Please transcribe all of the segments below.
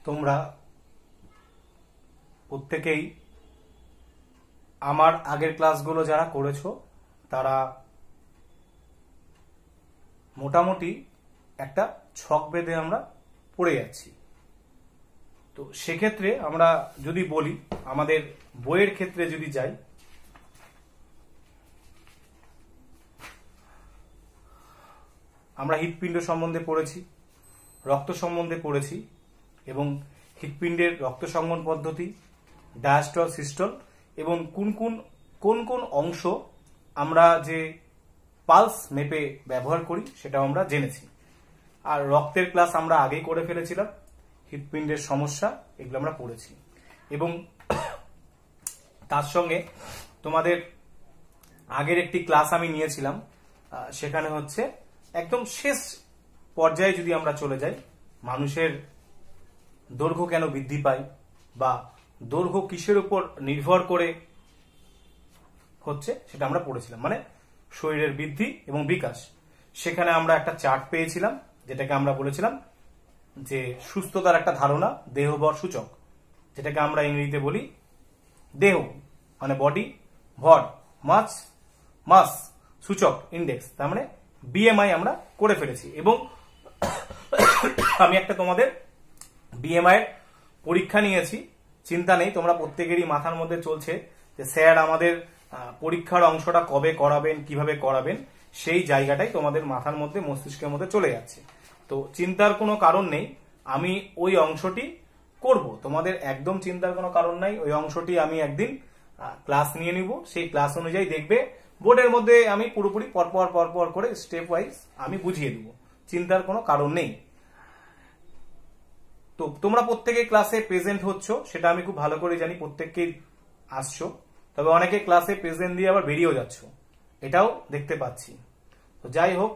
তোমরা প্রত্যেকেই আমার আগের ক্লাসগুলো যারা করেছো তারা মোটামুটি একটা ছক বেঁধে আমরা পড়ে যাচ্ছি। তো সেক্ষেত্রে আমরা যদি বলি, আমাদের বইয়ের ক্ষেত্রে যদি যাই, আমরা হৃৎপিণ্ড সম্বন্ধে পড়েছি, রক্ত সম্বন্ধে পড়েছি এবং হৃৎপিণ্ডের রক্ত সংবহন পদ্ধতি, ডায়াস্টল, সিস্টল এবং কোন কোন অংশ আমরা যে পালস মেপে ব্যবহার করি সেটাও আমরা জেনেছি। আর রক্তের ক্লাস আমরা আগেই করে ফেলেছিলাম, হৃৎপিণ্ডের সমস্যা এগুলো আমরা পড়েছি। এবং তার সঙ্গে তোমাদের আগের একটি ক্লাস আমি নিয়েছিলাম, সেখানে হচ্ছে একদম শেষ পর্যায়ে যদি আমরা চলে যাই, মানুষের দৈর্ঘ্য কেন বৃদ্ধি পায় বা দৈর্ঘ্য কিসের উপর নির্ভর করে হচ্ছে সেটা আমরা পড়েছিলাম, মানে শরীরের বৃদ্ধি এবং বিকাশ। সেখানে আমরা একটা চার্ট পেয়েছিলাম যেটাকে আমরা বলেছিলাম যে সুস্থতার একটা ধারণা, দেহভর সূচক, যেটাকে আমরা ইংরেজিতে বলি দেহ, মানে বডি, ভর, মাস সূচক, ইন্ডেক্স, তার মানে বিএমআই আমরা করে ফেলেছি। এবং আমি একটা তোমাদের বিএমআই এর পরীক্ষা নিয়েছি, চিন্তা নেই, তোমরা প্রত্যেকেরই মাথার মধ্যে চলছে যে স্যার আমাদের পরীক্ষার অংশটা কবে করাবেন, কিভাবে করাবেন, সেই জায়গাটাই তোমাদের মাথার মধ্যে, মস্তিষ্কের মধ্যে চলে যাচ্ছে। তো চিন্তার কোনো কারণ নেই, আমি ওই অংশটি করব, তোমাদের একদম চিন্তার কোনো কারণ নাই। ওই অংশটি আমি একদিন ক্লাস নিয়ে নিব, সেই ক্লাস অনুযায়ী দেখবে বোর্ডের মধ্যে আমি পুরোপুরি পরপর করে স্টেপ ওয়াইজ আমি বুঝিয়ে দিব, চিন্তার কোনো কারণ নেই। তো তোমরা প্রত্যেকে ক্লাসে প্রেজেন্ট হচ্ছ সেটা আমি খুব ভালো করে জানি, প্রত্যেককেই আসছো, তবে অনেকে ক্লাসে প্রেজেন্ট দিয়ে আবার বেরিয়েও যাচ্ছ, এটাও দেখতে পাচ্ছি। তো যাই হোক,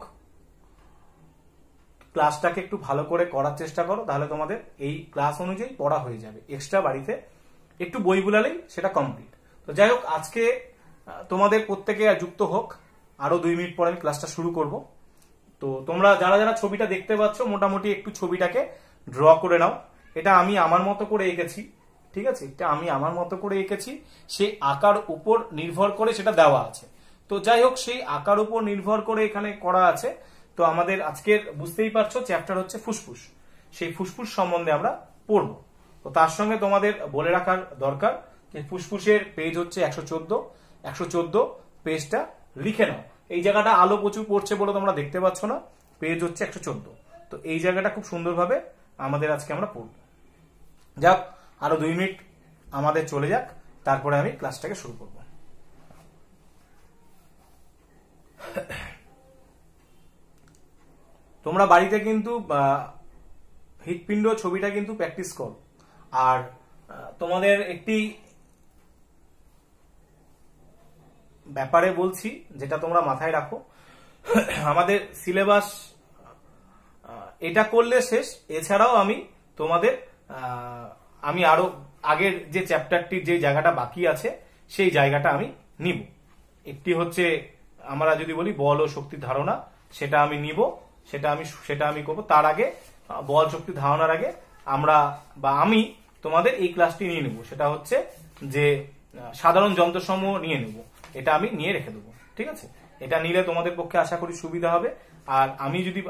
ক্লাসটাকে একটু ভালো করে করার চেষ্টা করো, তাহলে তোমাদের এই ক্লাস অনুযায়ী পড়া হয়ে যাবে। এক্সট্রা বাড়িতে একটু বই বুলালেই সেটা কমপ্লিট। তো যাই হোক, আজকে তোমাদের প্রত্যেকে যুক্ত হোক, আরো 2 মিনিট পরে আমি ক্লাসটা শুরু করব। তো তোমরা যারা যারা ছবিটা দেখতে পাচ্ছ মোটামুটি একটু ছবিটাকে ড্র করে নাও। এটা আমি আমার মতো করে এঁকেছি, ঠিক আছে, এটা আমি আমার মতো করে এঁকেছি, সেই আকার উপর নির্ভর করে সেটা দেওয়া আছে। তো যাই হোক, সেই আকার উপর নির্ভর করে এখানে করা আছে। তো আমাদের আজকের বুঝতেই পারছো চ্যাপ্টার হচ্ছে ফুসফুস, সেই ফুসফুস সম্বন্ধে আমরা পড়ব। তো তার সঙ্গে তোমাদের বলে রাখার দরকার যে ফুসফুসের পেজ হচ্ছে 114 পেজটা লিখে নাও। এই জায়গাটা আলো প্রচুর পড়ছে বলে তোমরা দেখতে পাচ্ছ না, পেজ হচ্ছে 114। তো এই জায়গাটা খুব সুন্দরভাবে আমাদের আজকে আমরা পড়ব। যাক, আরো 2 মিনিট আমাদের চলে যাক, তারপরে আমি ক্লাসটাকে শুরু করব। তোমরা বাড়িতে কিন্তু হৃৎপিণ্ড ছবিটা কিন্তু প্র্যাকটিস করো। আর তোমাদের একটি ব্যাপারে বলছি যেটা তোমরা মাথায় রাখো, আমাদের সিলেবাস এটা করলে শেষ। এছাড়াও আমি তোমাদের আমি আরো আগের যে চ্যাপ্টারটির যে জায়গাটা বাকি আছে সেই জায়গাটা আমি নিব। একটি হচ্ছে আমরা যদি বলি বল ও শক্তির ধারণা, সেটা আমি নিব, সেটা আমি করব। তার আগে বল শক্তির ধারণার আগে আমি তোমাদের এই ক্লাসটি নিয়ে নেব, সেটা হচ্ছে যে সাধারণ যন্ত্রসমূহ নিয়ে নেব, এটা আমি নিয়ে রেখে দেবো, ঠিক আছে। এটা নিলে তোমাদের পক্ষে আশা করি সুবিধা হবে। আর আমি যদি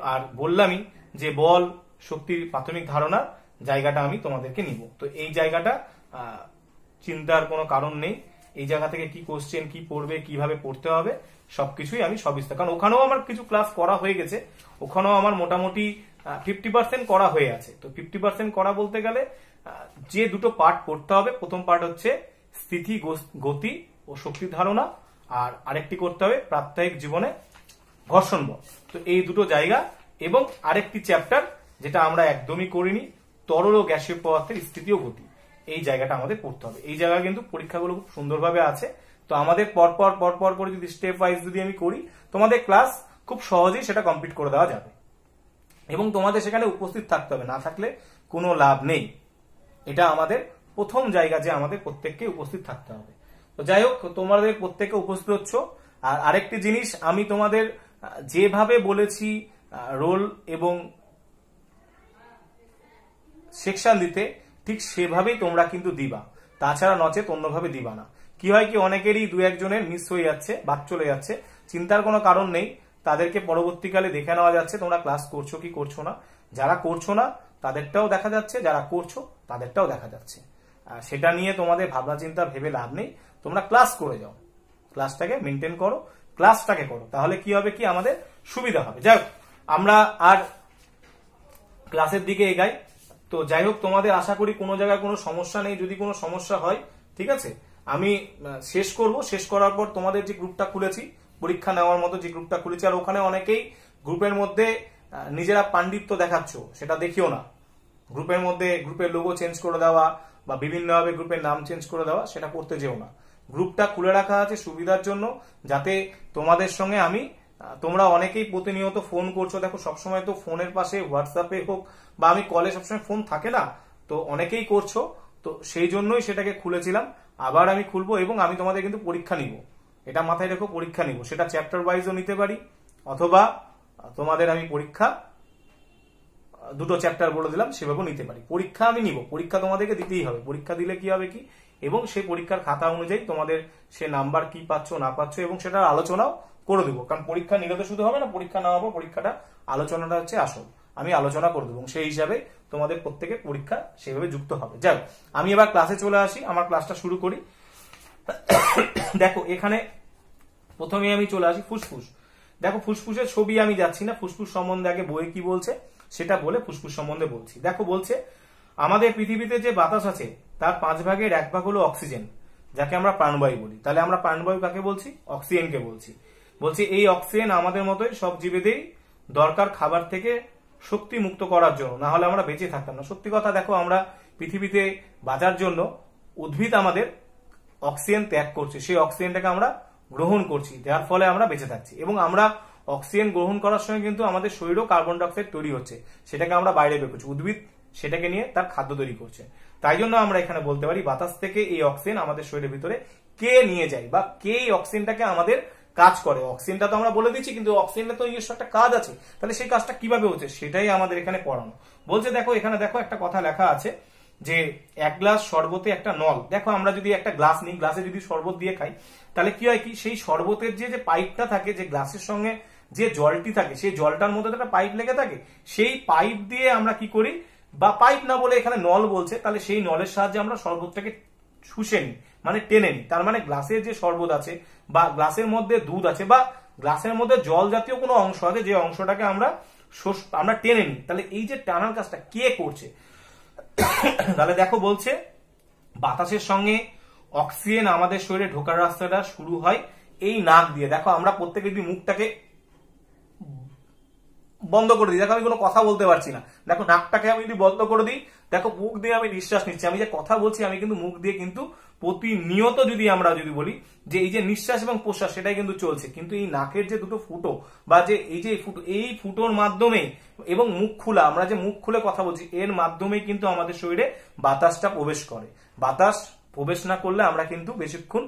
বললামই যে বল শক্তির প্রাথমিক ধারণার জায়গাটা আমি তোমাদেরকে নিব। তো এই জায়গাটা চিন্তার কোনো কারণ নেই, এই জায়গা থেকে কি কোশ্চেন, কি পড়বে, কিভাবে পড়তে হবে সবকিছুই আমি সবিস্তার, কারণ ওখানেও আমার কিছু ক্লাস করা হয়ে গেছে, ওখানেও আমার মোটামুটি 50% করা হয়ে আছে। তো 50% করা বলতে গেলে যে দুটো পার্ট পড়তে হবে, প্রথম পার্ট হচ্ছে স্থিতি, গতি ও শক্তির ধারণা, আর আরেকটি করতে হবে প্রাত্যহিক জীবনে ঘর্ষণ বল। তো এই দুটো জায়গা, এবং আরেকটি চ্যাপ্টার যেটা আমরা একদমই করিনি, তরল ও গ্যাসীয় পদার্থের স্থিতি ও গতি, এই জায়গাটা আমাদের পড়তে হবে। এই জায়গা কিন্তু পরীক্ষাগুলো খুব সুন্দরভাবে আছে। তো আমাদের পরপর করে যদি স্টেপ ওয়াইজ যদি আমি করি, তোমাদের ক্লাস খুব সহজেই সেটা কমপ্লিট করে দেওয়া যাবে। এবং তোমাদের সেখানে উপস্থিত থাকতে হবে, না থাকলে কোনো লাভ নেই। এটা আমাদের প্রথম জায়গা যে আমাদের প্রত্যেককে উপস্থিত থাকতে হবে। তো যাই হোক, তোমাদের প্রত্যেকে উপস্থিত হচ্ছ। আর আরেকটি জিনিস আমি তোমাদের যেভাবে বলেছি রোল এবং সেকশন দিতে ঠিক সেভাবেই তোমরা কিন্তু দিবা, তাছাড়া নচেত অন্যভাবে দিবা না। কি হয় কি অনেকেরই দু একজনের মিস হয়ে যাচ্ছে, বাদ চলে যাচ্ছে, চিন্তার কোনো কারণ নেই, তাদেরকে পরবর্তীকালে দেখে নেওয়া যাচ্ছে তোমরা ক্লাস করছো কি করছো না। যারা করছো না তাদেরটাও দেখা যাচ্ছে, যারা করছো তাদেরটাও দেখা যাচ্ছে। আর সেটা নিয়ে তোমাদের ভাবনা চিন্তা ভেবে লাভ নেই, তোমরা ক্লাস করে যাও, ক্লাসটাকে মেনটেন করো, ক্লাসটাকে করো, তাহলে কি হবে কি আমাদের সুবিধা হবে। যাই হোক আমরা আর ক্লাসের দিকে এগাই। তো যাই হোক তোমাদের আশা করি কোনো জায়গায় কোনো সমস্যা নেই। যদি কোনো সমস্যা হয় ঠিক আছে আমি শেষ করব, শেষ করার পর তোমাদের যে গ্রুপটা খুলেছি পরীক্ষা নেওয়ার মতো যে গ্রুপটা খুলেছি, আর ওখানে অনেকেই গ্রুপের মধ্যে নিজেরা পাণ্ডিত্য দেখাচ্ছ, সেটা দেখিও না। গ্রুপের মধ্যে গ্রুপের লোগো চেঞ্জ করে দেওয়া বা বিভিন্নভাবে গ্রুপের নাম চেঞ্জ করে দেওয়া, সেটা করতে যেও না। গ্রুপটা খুলে রাখা আছে সুবিধার জন্য, যাতে তোমাদের সঙ্গে আমি, তোমরা অনেকেই প্রতিনিয়ত ফোন করছো, দেখো সবসময় তো ফোনের পাশে হোয়াটসঅ্যাপে হোক বা আমি কলে সবসময় ফোন থাকে না, তো অনেকেই করছো, তো সেই জন্যই সেটাকে খুলেছিলাম। আবার আমি খুলবো এবং আমি তোমাদের কিন্তু পরীক্ষা নিব, এটা মাথায় রেখো, পরীক্ষা নিব, সেটা চ্যাপ্টার ওয়াইজও নিতে পারি, অথবা তোমাদের আমি পরীক্ষা দুটো চ্যাপ্টার বলে দিলাম সেভাবেও নিতে পারি। পরীক্ষা আমি নিব, পরীক্ষা তোমাদেরকে দিতেই হবে। পরীক্ষা দিলে কি হবে কি, এবং সেই পরীক্ষার খাতা অনুযায়ী তোমাদের সে নাম্বার কি পাচ্ছ না পাচ্ছ এবং সেটার আলোচনাও করে দেবো। কারণ পরীক্ষা নিলে তো শুধু হবে না, পরীক্ষা নেওয়ার পর পরীক্ষাটা আলোচনাটা হচ্ছে আসল, আমি আলোচনা করে দেবো, সেই হিসাবে তোমাদের প্রত্যেকের পরীক্ষা সেভাবে যুক্ত হবে। যাই আমি এবার ক্লাসে চলে আসি, আমার ক্লাসটা শুরু করি। দেখো এখানে প্রথমে আমি চলে আসি ফুসফুস। দেখো ফুসফুসের ছবি আমি যাচ্ছি না, ফুসফুস সম্বন্ধে আগে বইয়ে কি বলছে সেটা বলে ফুসফুস সম্বন্ধে বলছি। দেখো বলছে আমাদের পৃথিবীতে যে বাতাস আছে তার 5 ভাগের 1 ভাগ হলো অক্সিজেন, যাকে আমরা প্রাণবায়ু বলি। তাহলে আমরা প্রাণবায়ু কাকে বলছি? অক্সিজেনকে বলছি। বলছি এই অক্সিজেন আমাদের মতোই সব জীবেদেরই দরকার খাবার থেকে শক্তি মুক্ত করার জন্য, না হলে আমরা বেঁচে থাকতাম না। সত্যি কথা, দেখো আমরা পৃথিবীতে বাঁচার জন্য উদ্ভিদ আমাদের অক্সিজেন ত্যাগ করছে, সেই অক্সিজেনটাকে আমরা গ্রহণ করছি, যার ফলে আমরা বেঁচে থাকছি। এবং আমরা অক্সিজেন গ্রহণ করার সময় কিন্তু আমাদের শরীরেও কার্বন ডাইঅক্সাইড তৈরি হচ্ছে, সেটাকে আমরা বাইরে বের করছি, উদ্ভিদ সেটাকে নিয়ে তার খাদ্য তৈরি করছে। তাই জন্য আমরা এখানে বলতে পারি বাতাস থেকে এই অক্সিজেন আমাদের শরীরের ভিতরে কে নিয়ে যায় বা কে এই অক্সিজেনটাকে আমাদের কাজ করে। অক্সিজেনটা তো আমরা বলে দিচ্ছি, কিন্তু অক্সিজেনের তো নিজস্ব একটা কাজ আছে, তাহলে সেই কাজটা কিভাবে হচ্ছে সেটাই আমাদের এখানে পড়ানো। বলছে দেখো এখানে দেখো একটা কথা লেখা আছে যে 1 গ্লাস শরবতে একটা নল। দেখো আমরা যদি একটা গ্লাস নিই, গ্লাসে যদি শরবত দিয়ে খাই, তাহলে কি হয় কি সেই শরবতের যে পাইপটা থাকে, যে গ্লাসের সঙ্গে যে জলটি থাকে, সেই জলটার মধ্যে একটা পাইপ লেগে থাকে, সেই পাইপ দিয়ে আমরা কি করি, বা পাইপ না বলে এখানে নল বলছে, তাহলে সেই নলের সাহায্যে আমরা শরবতটাকে শুষে নিই, মানে টেনে নিই। তার মানে গ্লাসের যে শরবত আছে বা গ্লাসের মধ্যে দুধ আছে বা গ্লাসের মধ্যে জল জাতীয় কোনো অংশ আছে, যে অংশটাকে আমরা টেনে নিই। তাহলে এই যে টানার কাজটা কে করছে? তাহলে দেখো বলছে বাতাসের সঙ্গে অক্সিজেন আমাদের শরীরে ঢোকার রাস্তাটা শুরু হয় এই নাক দিয়ে। দেখো আমরা প্রত্যেকে যদি মুখটাকে বন্ধ করে দিই, দেখো আমি কোনো কথা বলতে পারছি না, দেখো নাকটাকে আমি যদি বন্ধ করে দিই, দেখো মুখ দিয়ে আমি নিঃশ্বাস নিচ্ছি, আমি যে কথা বলছি আমি কিন্তু মুখ দিয়ে কিন্তু প্রতিনিয়ত যদি আমরা বলি যে এই যে নিঃশ্বাস এবং প্রশ্বাস সেটাই কিন্তু চলছে, কিন্তু এই নাকের যে দুটো ফুটো বা যে এই ফুটোর মাধ্যমে এবং মুখ খোলা, আমরা যে মুখ খুলে কথা বলছি এর মাধ্যমে কিন্তু আমাদের শরীরে বাতাসটা প্রবেশ করে। বাতাস প্রবেশ না করলে আমরা কিন্তু বেশিক্ষণ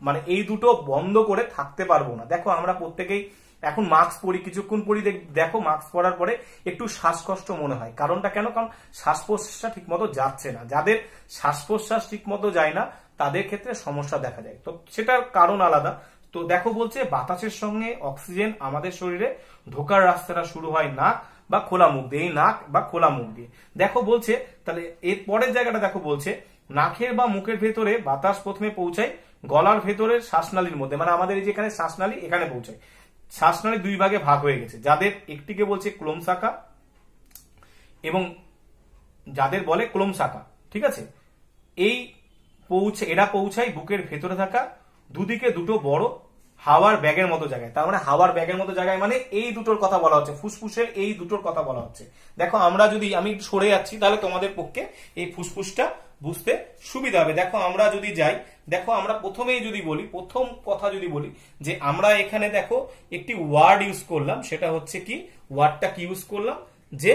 মানে এই দুটো বন্ধ করে থাকতে পারবো না। দেখো আমরা প্রত্যেকেই এখন মাস্ক পরি, কিছুক্ষণ পরি, দেখো মাস্ক পরার পরে একটু শ্বাসকষ্ট মনে হয়। কারণটা কেন? কারণ শ্বাস প্রশ্বাসটা ঠিক মতো যাচ্ছে না। যাদের শ্বাস প্রশ্বাস ঠিক মতো যায় না তাদের ক্ষেত্রে সমস্যা দেখা যায়, তো সেটার কারণ আলাদা। তো দেখো বলছে বাতাসের সঙ্গে অক্সিজেন আমাদের শরীরে ঢোকার রাস্তাটা শুরু হয় নাক বা খোলা মুখ দিয়ে, এই নাক বা খোলা মুখ দিয়ে। দেখো বলছে তাহলে এর পরের জায়গাটা দেখো বলছে নাকের বা মুখের ভেতরে বাতাস প্রথমে পৌঁছায় গলার ভেতরের শ্বাসনালীর মধ্যে, মানে আমাদের এই যে এখানে শ্বাসনালী এখানে পৌঁছায়। শ্বাসনালী 2 ভাগে ভাগ হয়ে গেছে, যাদের একটিকে বলছে ক্লোম শাখা এবং যাদের বলে ক্লোম শাখা, ঠিক আছে। এরা পৌঁছায় বুকের ভেতরে থাকা দুদিকে দুটো বড় হাওয়ার ব্যাগের মতো জায়গায়। তার মানে হাওয়ার ব্যাগের মতো জায়গায় মানে এই দুটোর কথা বলা হচ্ছে, ফুসফুসের এই দুটোর কথা বলা হচ্ছে। দেখো আমরা যদি আমি সরে যাচ্ছি তাহলে তোমাদের পক্ষে এই ফুসফুসটা বুঝতে সুবিধা হবে। দেখো আমরা যদি যাই, দেখো আমরা প্রথমেই যদি বলি, প্রথম কথা যদি বলি যে আমরা এখানে দেখো একটি ওয়ার্ড ইউজ করলাম, সেটা হচ্ছে কি ওয়ার্ডটা কি ইউজ করলাম যে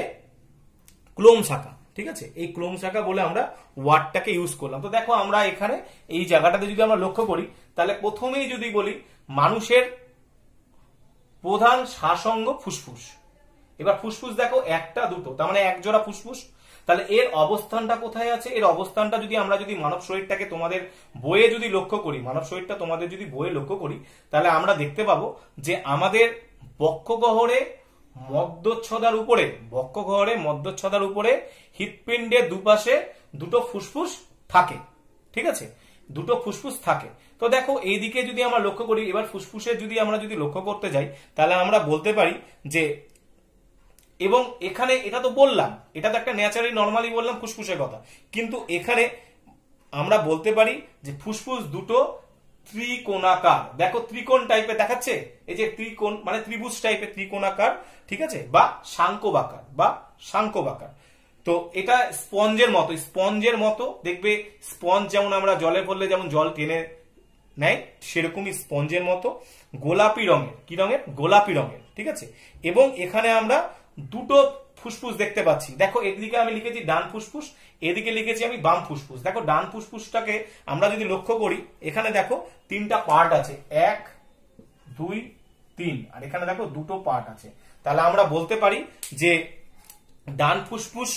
ক্লোম শাখা, ঠিক আছে। এই ক্লোম শাখা বলে আমরা ওয়ার্ডটাকে ইউজ করলাম। তো দেখো আমরা এখানে এই জায়গাটাতে যদি আমরা লক্ষ্য করি তাহলে প্রথমেই যদি বলি মানুষের প্রধান শ্বাসঙ্গ ফুসফুস। এবার ফুসফুস দেখো একটা দুটো, তার মানে এক জোড়া ফুসফুস। তাহলে এর অবস্থানটা কোথায় আছে? এর অবস্থানটা যদি আমরা যদি মানব শরীরটাকে তোমাদের বইয়ে যদি লক্ষ্য করি, মানব শরীরটা তোমাদের যদি বইয়ে লক্ষ্য করি, তাহলে আমরা দেখতে পাবো যে আমাদের বক্ষগহ্বরে মধ্যচ্ছদার উপরে, বক্ষগহ্বরে মধ্যচ্ছদার উপরে হৃৎপিণ্ডের দুপাশে দুটো ফুসফুস থাকে। ঠিক আছে, দুটো ফুসফুস থাকে। তো দেখো এইদিকে যদি আমরা লক্ষ্য করি, এবার ফুসফুসের যদি আমরা যদি লক্ষ্য করতে যাই, তাহলে আমরা বলতে পারি যে, এবং এখানে এটা তো বললাম, এটা তো একটা ন্যাচারালি নর্মালি বললাম ফুসফুসের কথা, কিন্তু এখানে আমরা বলতে পারি যে ফুসফুস দুটো ত্রিকোণাকার। দেখো ত্রিকোণ টাইপের দেখাচ্ছে, এই যে ত্রিকোণ মানে ত্রিভুজ টাইপের ত্রিকোণাকার, ঠিক আছে, বা শাঙ্কবাকার বা শাঙ্কবাকার। তো এটা স্পঞ্জের মতো, স্পঞ্জের মতো দেখবে, স্পঞ্জ যেমন আমরা জলে পড়লে যেমন জল টেনে নেয়, সেরকমই স্পঞ্জের মতো গোলাপি রঙের। কি রঙের? গোলাপি রঙের। ঠিক আছে, এবং এখানে আমরা দুটো ফুসফুস দেখতে পাচ্ছি। দেখো এদিকে আমি লিখেছি ডান ফুসফুস, এদিকে লিখেছি আমি বাম ফুসফুস। দেখো ডান ফুসফুসটাকে আমরা যদি লক্ষ্য করি, এখানে দেখো তিনটা পার্ট আছে, 1 2 3, আর এখানে দেখো দুটো পার্ট আছে। তাহলে আমরা বলতে পারি যে ডান ফুসফুস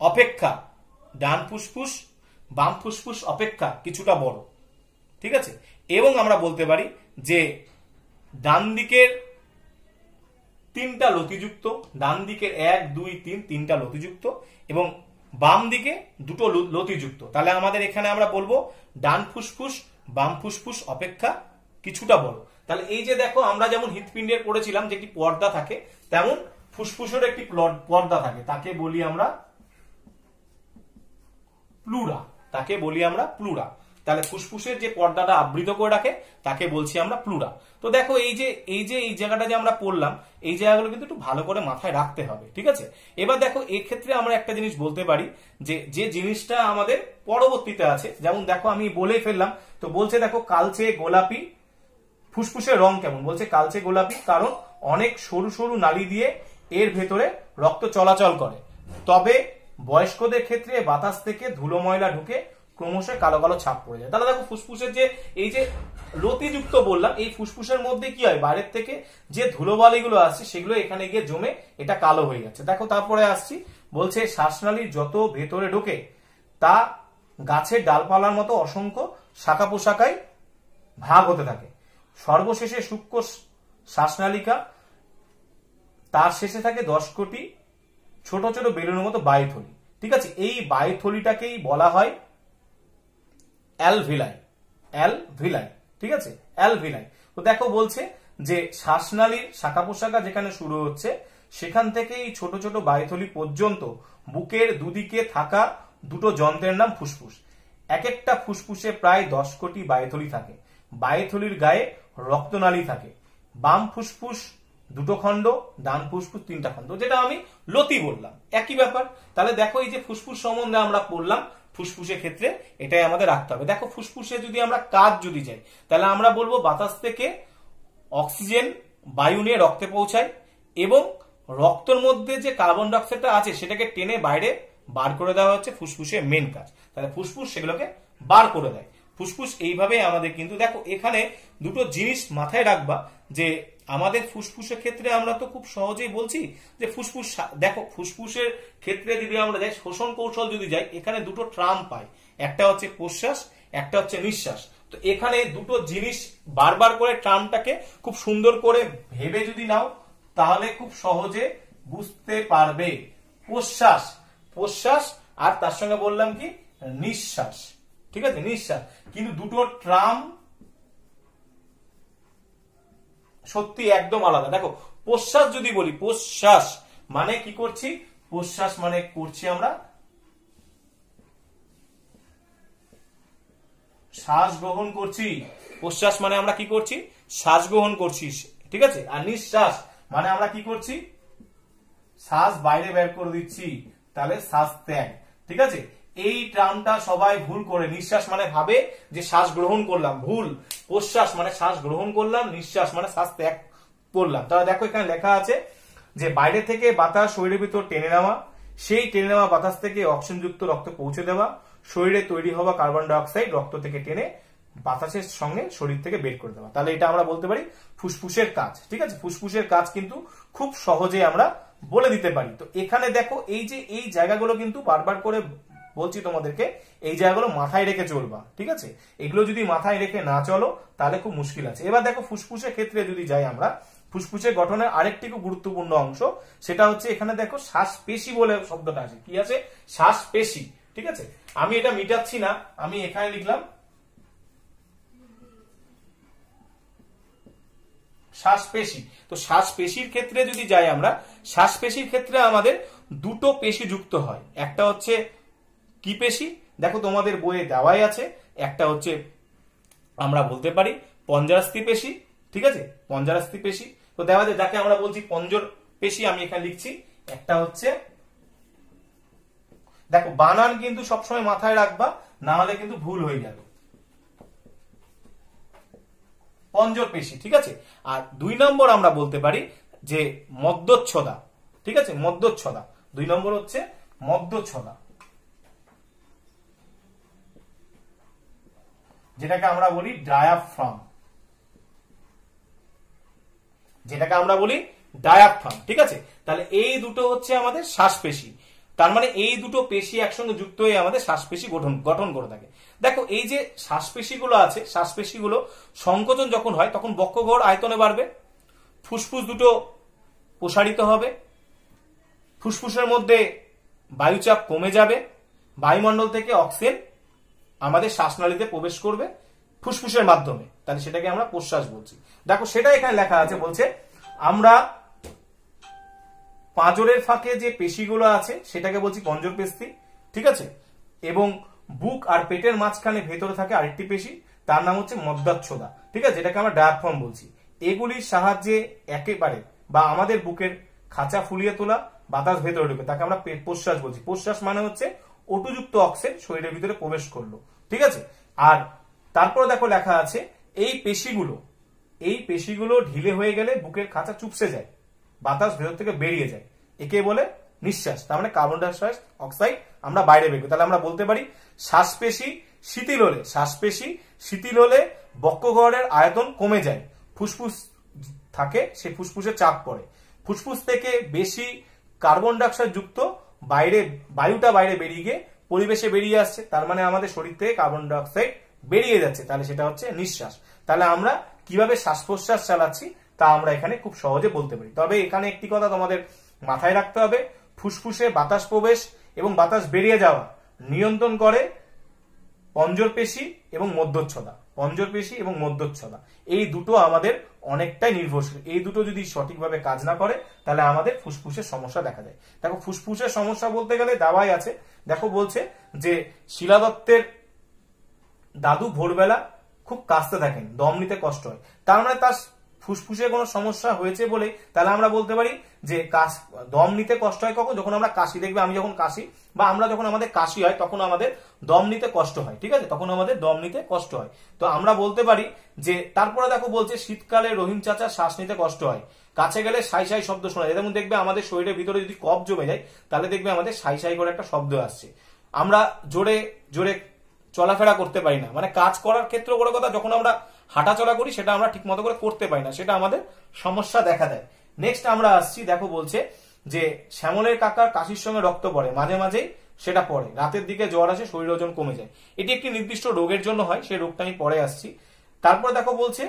অপেক্ষা, ডান ফুসফুস বাম ফুসফুস অপেক্ষা কিছুটা বড়। ঠিক আছে, এবং আমরা বলতে পারি যে ডান দিকের তিনটা লতিযুক্ত, ডান দিকের 1 2 3 তিনটা লতিযুক্ত, এবং বাম দিকে দুটো লতিযুক্ত। তাহলে আমাদের এখানে আমরা বলবো ডান ফুসফুস বাম ফুসফুস অপেক্ষা কিছুটা বড়। তাহলে এই যে দেখো আমরা যেমন হৃৎপিণ্ডের পড়েছিলাম যে একটি পর্দা থাকে, তেমন ফুসফুসের একটি পর্দা থাকে, তাকে বলি আমরা প্লুরা, তাকে বলি আমরা প্লুরা। তাহলে ফুসফুসের যে পর্দাটা আবৃত করে রাখে তাকে বলছি আমরা প্লুরা। তো দেখো এই জায়গাটা যে আমরা পড়লাম, এই জায়গাগুলো কিন্তু একটু ভালো করে মাথায় রাখতে হবে। ঠিক আছে, এবার দেখো এই ক্ষেত্রে আমরা একটা জিনিস বলতে পারি যে জিনিসটা আমাদের পরবর্তীতে আছে, যেমন দেখো আমি বলেই ফেললাম, তো বলছে দেখো কালচে গোলাপি, ফুসফুসের রং কেমন? বলছে কালচে গোলাপি, কারণ অনেক সরু সরু নালী দিয়ে এর ভেতরে রক্ত চলাচল করে। তবে বয়স্কদের ক্ষেত্রে বাতাস থেকে ধুলো ময়লা ঢুকে ক্রমশ কালো কালো ছাপ পড়ে যায়। তাহলে দেখো ফুসফুসের যে এই যে লতিযুক্ত বললাম, এই ফুসফুসের মধ্যে কি হয়, বাইরের থেকে যে ধুলোবালিগুলো আসছে সেগুলো এখানে গিয়ে জমে এটা কালো হয়ে যাচ্ছে। দেখো তারপরে আসছি, বলছে শ্বাসনালীর যত ভেতরে ঢোকে তা গাছের ডালপালার মতো অসংখ্য শাখা পোশাকায় ভাগ হতে থাকে। সর্বশেষে সূক্ষ্ম শ্বাসনালিকা, তার শেষে থাকে 10 কোটি ছোট ছোট বেলুনের মতো বায়ুথলি। ঠিক আছে, এই বায়ুথলিটাকেই বলা হয় অ্যালভিলাই, অ্যালভিলাই। ঠিক আছে, অ্যালভিলাই। তো দেখো বলছে যে শ্বাসনালীর শাখা পোশাকা যেখানে শুরু হচ্ছে, সেখান থেকে এই ছোট ছোট বায়ুথলি পর্যন্ত বুকের দুদিকে থাকা দুটো যন্ত্রের নাম ফুসফুস। এক একটা ফুসফুসে প্রায় 10 কোটি বায়ুথলি থাকে। বায়ুথলির গায়ে রক্তনালী থাকে। বাম ফুসফুস দুটো খণ্ড, ডান ফুসফুস 3টা খণ্ড, যেটা আমি লতি বললাম, একই ব্যাপার। তাহলে দেখো এই যে ফুসফুস সম্বন্ধে আমরা পড়লাম, ফুসফুসের ক্ষেত্রে এটাই আমাদের রাখতে হবে। দেখো ফুসফুসে যদি আমরা কাজ যদি যাই, তাহলে আমরা বলবো বাতাস থেকে অক্সিজেন বায়ু নিয়ে রক্তে পৌঁছায়, এবং রক্তের মধ্যে যে কার্বন ডাইঅক্সাইডটা আছে সেটাকে টেনে বাইরে বার করে দেওয়া হচ্ছে ফুসফুসের মেন কাজ। তাহলে ফুসফুস সেগুলোকে বার করে দেয়। ফুসফুস এইভাবে আমাদের কিন্তু দেখো এখানে দুটো জিনিস মাথায় রাখবা, যে আমাদের ফুসফুসের ক্ষেত্রে আমরা তো খুব সহজেই বলছি যে ফুসফুস, দেখো ফুসফুসের ক্ষেত্রে যদি আমরা যাই, শোষণ কৌশল যদি যাই, এখানে দুটো ট্রাম পাই, একটা হচ্ছে প্রশ্বাস, একটা হচ্ছে নিঃশ্বাস। তো এখানে দুটো জিনিস বারবার করে ট্রামটাকে খুব সুন্দর করে ভেবে যদি নাও, তাহলে খুব সহজে বুঝতে পারবে। প্রশ্বাস, প্রশ্বাস, আর তার সঙ্গে বললাম কি নিঃশ্বাস। ঠিক আছে, নিঃশ্বাস, কিন্তু দুটো ট্রাম সত্যি একদম আলাদা। দেখো প্রশ্বাস যদি বলি, প্রশ্বাস মানে কি করছি, প্রশ্বাস মানে করছি আমরা শ্বাস গ্রহণ করছি। প্রশ্বাস মানে আমরা কি করছি, শ্বাস গ্রহণ করছি। ঠিক আছে, আর নিঃশ্বাস মানে আমরা কি করছি, শ্বাস বাইরে বের করে দিচ্ছি, তাহলে শ্বাস ত্যাগ। ঠিক আছে, এই টার্মটা সবাই ভুল করে, নিঃশ্বাস মানে ভাবে যে শ্বাস গ্রহণ করলাম, ভুল। প্রশ্বাস মানে শ্বাস গ্রহণ করলাম, নিঃশ্বাস মানে শ্বাস ত্যাগ করলাম। তাহলে দেখো এখানে লেখা আছে যে বাইরে থেকে বাতাস শরীরের ভিতর টেনে নেওয়া, সেই টেনে নেওয়া বাতাস থেকে অক্সিজেনযুক্ত রক্ত পৌঁছে দেওয়া, শরীরে তৈরি হওয়া কার্বন ডাই অক্সাইড রক্ত থেকে টেনে বাতাসের সঙ্গে শরীর থেকে বের করে দেওয়া। তাহলে এটা আমরা বলতে পারি ফুসফুসের কাজ। ঠিক আছে, ফুসফুসের কাজ কিন্তু খুব সহজে আমরা বলে দিতে পারি। তো এখানে দেখো এই যে এই জায়গাগুলো কিন্তু বারবার করে বলছি তোমাদেরকে, এই জায়গাগুলো মাথায় রেখে চলবা, ঠিক আছে? এগুলো যদি মাথায় রেখে না চলো তাহলে খুব মুশকিল আছে। এবার দেখো ফুসফুসের ক্ষেত্রে যদি যাই আমরা, ফুসফুসের গঠনের আরেকটি খুব গুরুত্বপূর্ণ অংশ, সেটা হচ্ছে এখানে দেখো শ্বাসপেশি বলে শব্দটা আছে। কি আছে? শ্বাসপেশি, ঠিক আছে? আমি এটা মিটাচ্ছি না, আমি এখানে লিখলাম শ্বাসপেশি। তো শ্বাসপেশির ক্ষেত্রে যদি যাই আমরা, শ্বাসপেশির ক্ষেত্রে আমাদের দুটো পেশি যুক্ত হয়। একটা হচ্ছে কি পেশি? দেখো তোমাদের বইয়ে দেওয়াই আছে। একটা হচ্ছে আমরা বলতে পারি পঞ্জরাস্থি পেশি, ঠিক আছে? পঞ্জরাস্থি পেশি তো দেওয়া যায়, যাকে আমরা বলছি পঞ্জর পেশি, আমি এখানে লিখছি। একটা হচ্ছে, দেখো বানান কিন্তু সবসময় মাথায় রাখবা, না হলে কিন্তু ভুল হয়ে যাবে। পঞ্জর পেশি, ঠিক আছে? আর 2 নম্বর আমরা বলতে পারি যে মধ্যচ্ছদা, ঠিক আছে? মধ্যচ্ছদা 2 নম্বর হচ্ছে মধ্যচ্ছদা, যেটাকে আমরা বলি ডায়াফ্রাম, যেটাকে আমরা বলি ডায়াফ্রাম, ঠিক আছে? তাহলে এই দুটো হচ্ছে আমাদের শ্বাসপেশি। তার মানে এই দুটো পেশি একসঙ্গে যুক্ত হয়ে আমাদের শ্বাসপেশি গঠন করে থাকে। দেখো এই যে শ্বাসপেশিগুলো আছে, শ্বাসপেশিগুলো সংকোচন যখন হয় তখন বক্ষগহ্বর আয়তনে বাড়বে, ফুসফুস দুটো প্রসারিত হবে, ফুসফুসের মধ্যে বায়ুচাপ কমে যাবে, বায়ুমণ্ডল থেকে অক্সিজেন আমাদের শ্বাসনালীতে প্রবেশ করবে ফুসফুসের মাধ্যমে, তাহলে সেটাকে আমরা প্রশ্বাস বলছি। দেখো সেটা এখানে লেখা আছে, বলছে আমরা পাঁজরের ফাঁকে যে পেশিগুলো আছে সেটাকে বলছি পঞ্জর পেশি, ঠিক আছে? এবং বুক আর পেটের মাঝখানে ভেতরে থাকে আরেকটি পেশি, তার নাম হচ্ছে মধ্যাচ্ছদা, ঠিক আছে? যেটাকে আমরা ডায়াফ্রাম বলছি। এগুলির সাহায্যে একেবারে বা আমাদের বুকের খাঁচা ফুলিয়ে তোলা, বাতাস ভেতরে ঢুকে, তাকে আমরা প্রশ্বাস বলছি। প্রশ্বাস মানে হচ্ছে ওটুযুক্ত অক্সিজেন শরীরের ভিতরে প্রবেশ করলো, ঠিক আছে? আর তারপরে দেখো লেখা আছে এই পেশিগুলো ঢিলে হয়ে গেলে বুকের খাঁচা চুপসে যায়, বাতাস ভেতর থেকে বেরিয়ে যায়, একে বলে নিঃশ্বাস। তার মানে কার্বন ডাই অক্সাইড আমরা বাইরে বের করি। তাহলে আমরা বলতে পারি শ্বাসপেশি শিথিল হলে বক্ষগহ্বরের আয়তন কমে যায়, ফুসফুস থাকে, সে ফুসফুসে চাপ পড়ে, ফুসফুস থেকে বেশি কার্বন ডাই অক্সাইড যুক্ত বায়ুটা বাইরে বেরিয়ে গিয়ে পরিবেশে বেরিয়ে আসছে, তার মানে আমাদের শরীর থেকে কার্বন ডাই অক্সাইড বেরিয়ে যাচ্ছে, তাহলে সেটা হচ্ছে নিঃশ্বাস। তাহলে আমরা কিভাবে শ্বাস প্রশ্বাস চালাচ্ছি তা আমরা এখানে খুব সহজে বলতে পারি। তবে এখানে একটি কথা তোমাদের মাথায় রাখতে হবে, ফুসফুসে বাতাস প্রবেশ এবং বাতাস বেরিয়ে যাওয়া নিয়ন্ত্রণ করে পঞ্জর পেশি এবং মধ্যচ্ছদা, এই দুটো আমাদের অনেকটাই নির্ভরশীল। এই দুটো যদি সঠিকভাবে কাজ না করে তাহলে আমাদের ফুসফুসের সমস্যা দেখা যায়। দেখো ফুসফুসের সমস্যা বলতে গেলে দাওয়াই আছে। দেখো বলছে যে শিলা দত্তের দাদু ভোরবেলা খুব কাশতে থাকেন, দম নিতে কষ্ট হয়, তার মানে তার ফুসফুসে কোনো সমস্যা হয়েছে বলে তাহলে আমরা বলতে পারি যে দম নিতে কষ্ট হয় কখন? যখন আমরা কাশি। দেখবে আমি যখন কাশি বা আমরা যখন আমাদের কাশি হয় তখন আমাদের দম নিতে কষ্ট হয়, ঠিক আছে? তখন আমাদের দম নিতে কষ্ট হয়। তো আমরা বলতে পারি যে, তারপরে দেখো বলছে শীতকালে রহিম চাচা শ্বাস নিতে কষ্ট হয়, কাছে গেলে সাই সাই শব্দ শোনা যায়। যেমন দেখবে আমাদের শরীরের ভিতরে যদি কফ জমে যায় তাহলে দেখবে আমাদের সাই সাই করে একটা শব্দ আসছে। আমরা জোরে জোরে চলাফেরা করতে পারি না, মানে কাজ করার ক্ষেত্রে বড় কথা, যখন আমরা হাঁটাচলা করি সেটা আমরা ঠিক মতো করে করতে পারি না, সেটা আমাদের সমস্যা দেখা দেয়। নেক্সট আমরা আসছি, দেখো বলছে যে শ্যামলের কাকার কাশির সঙ্গে রক্ত পড়ে, মাঝে মাঝেই সেটা পড়ে, রাতের দিকে জ্বর আসে, শরীর ওজন কমে যায়। এটি একটি নির্দিষ্ট রোগের জন্য হয়, সেই রোগটা আমি পরে আসছি। তারপরে দেখো বলছে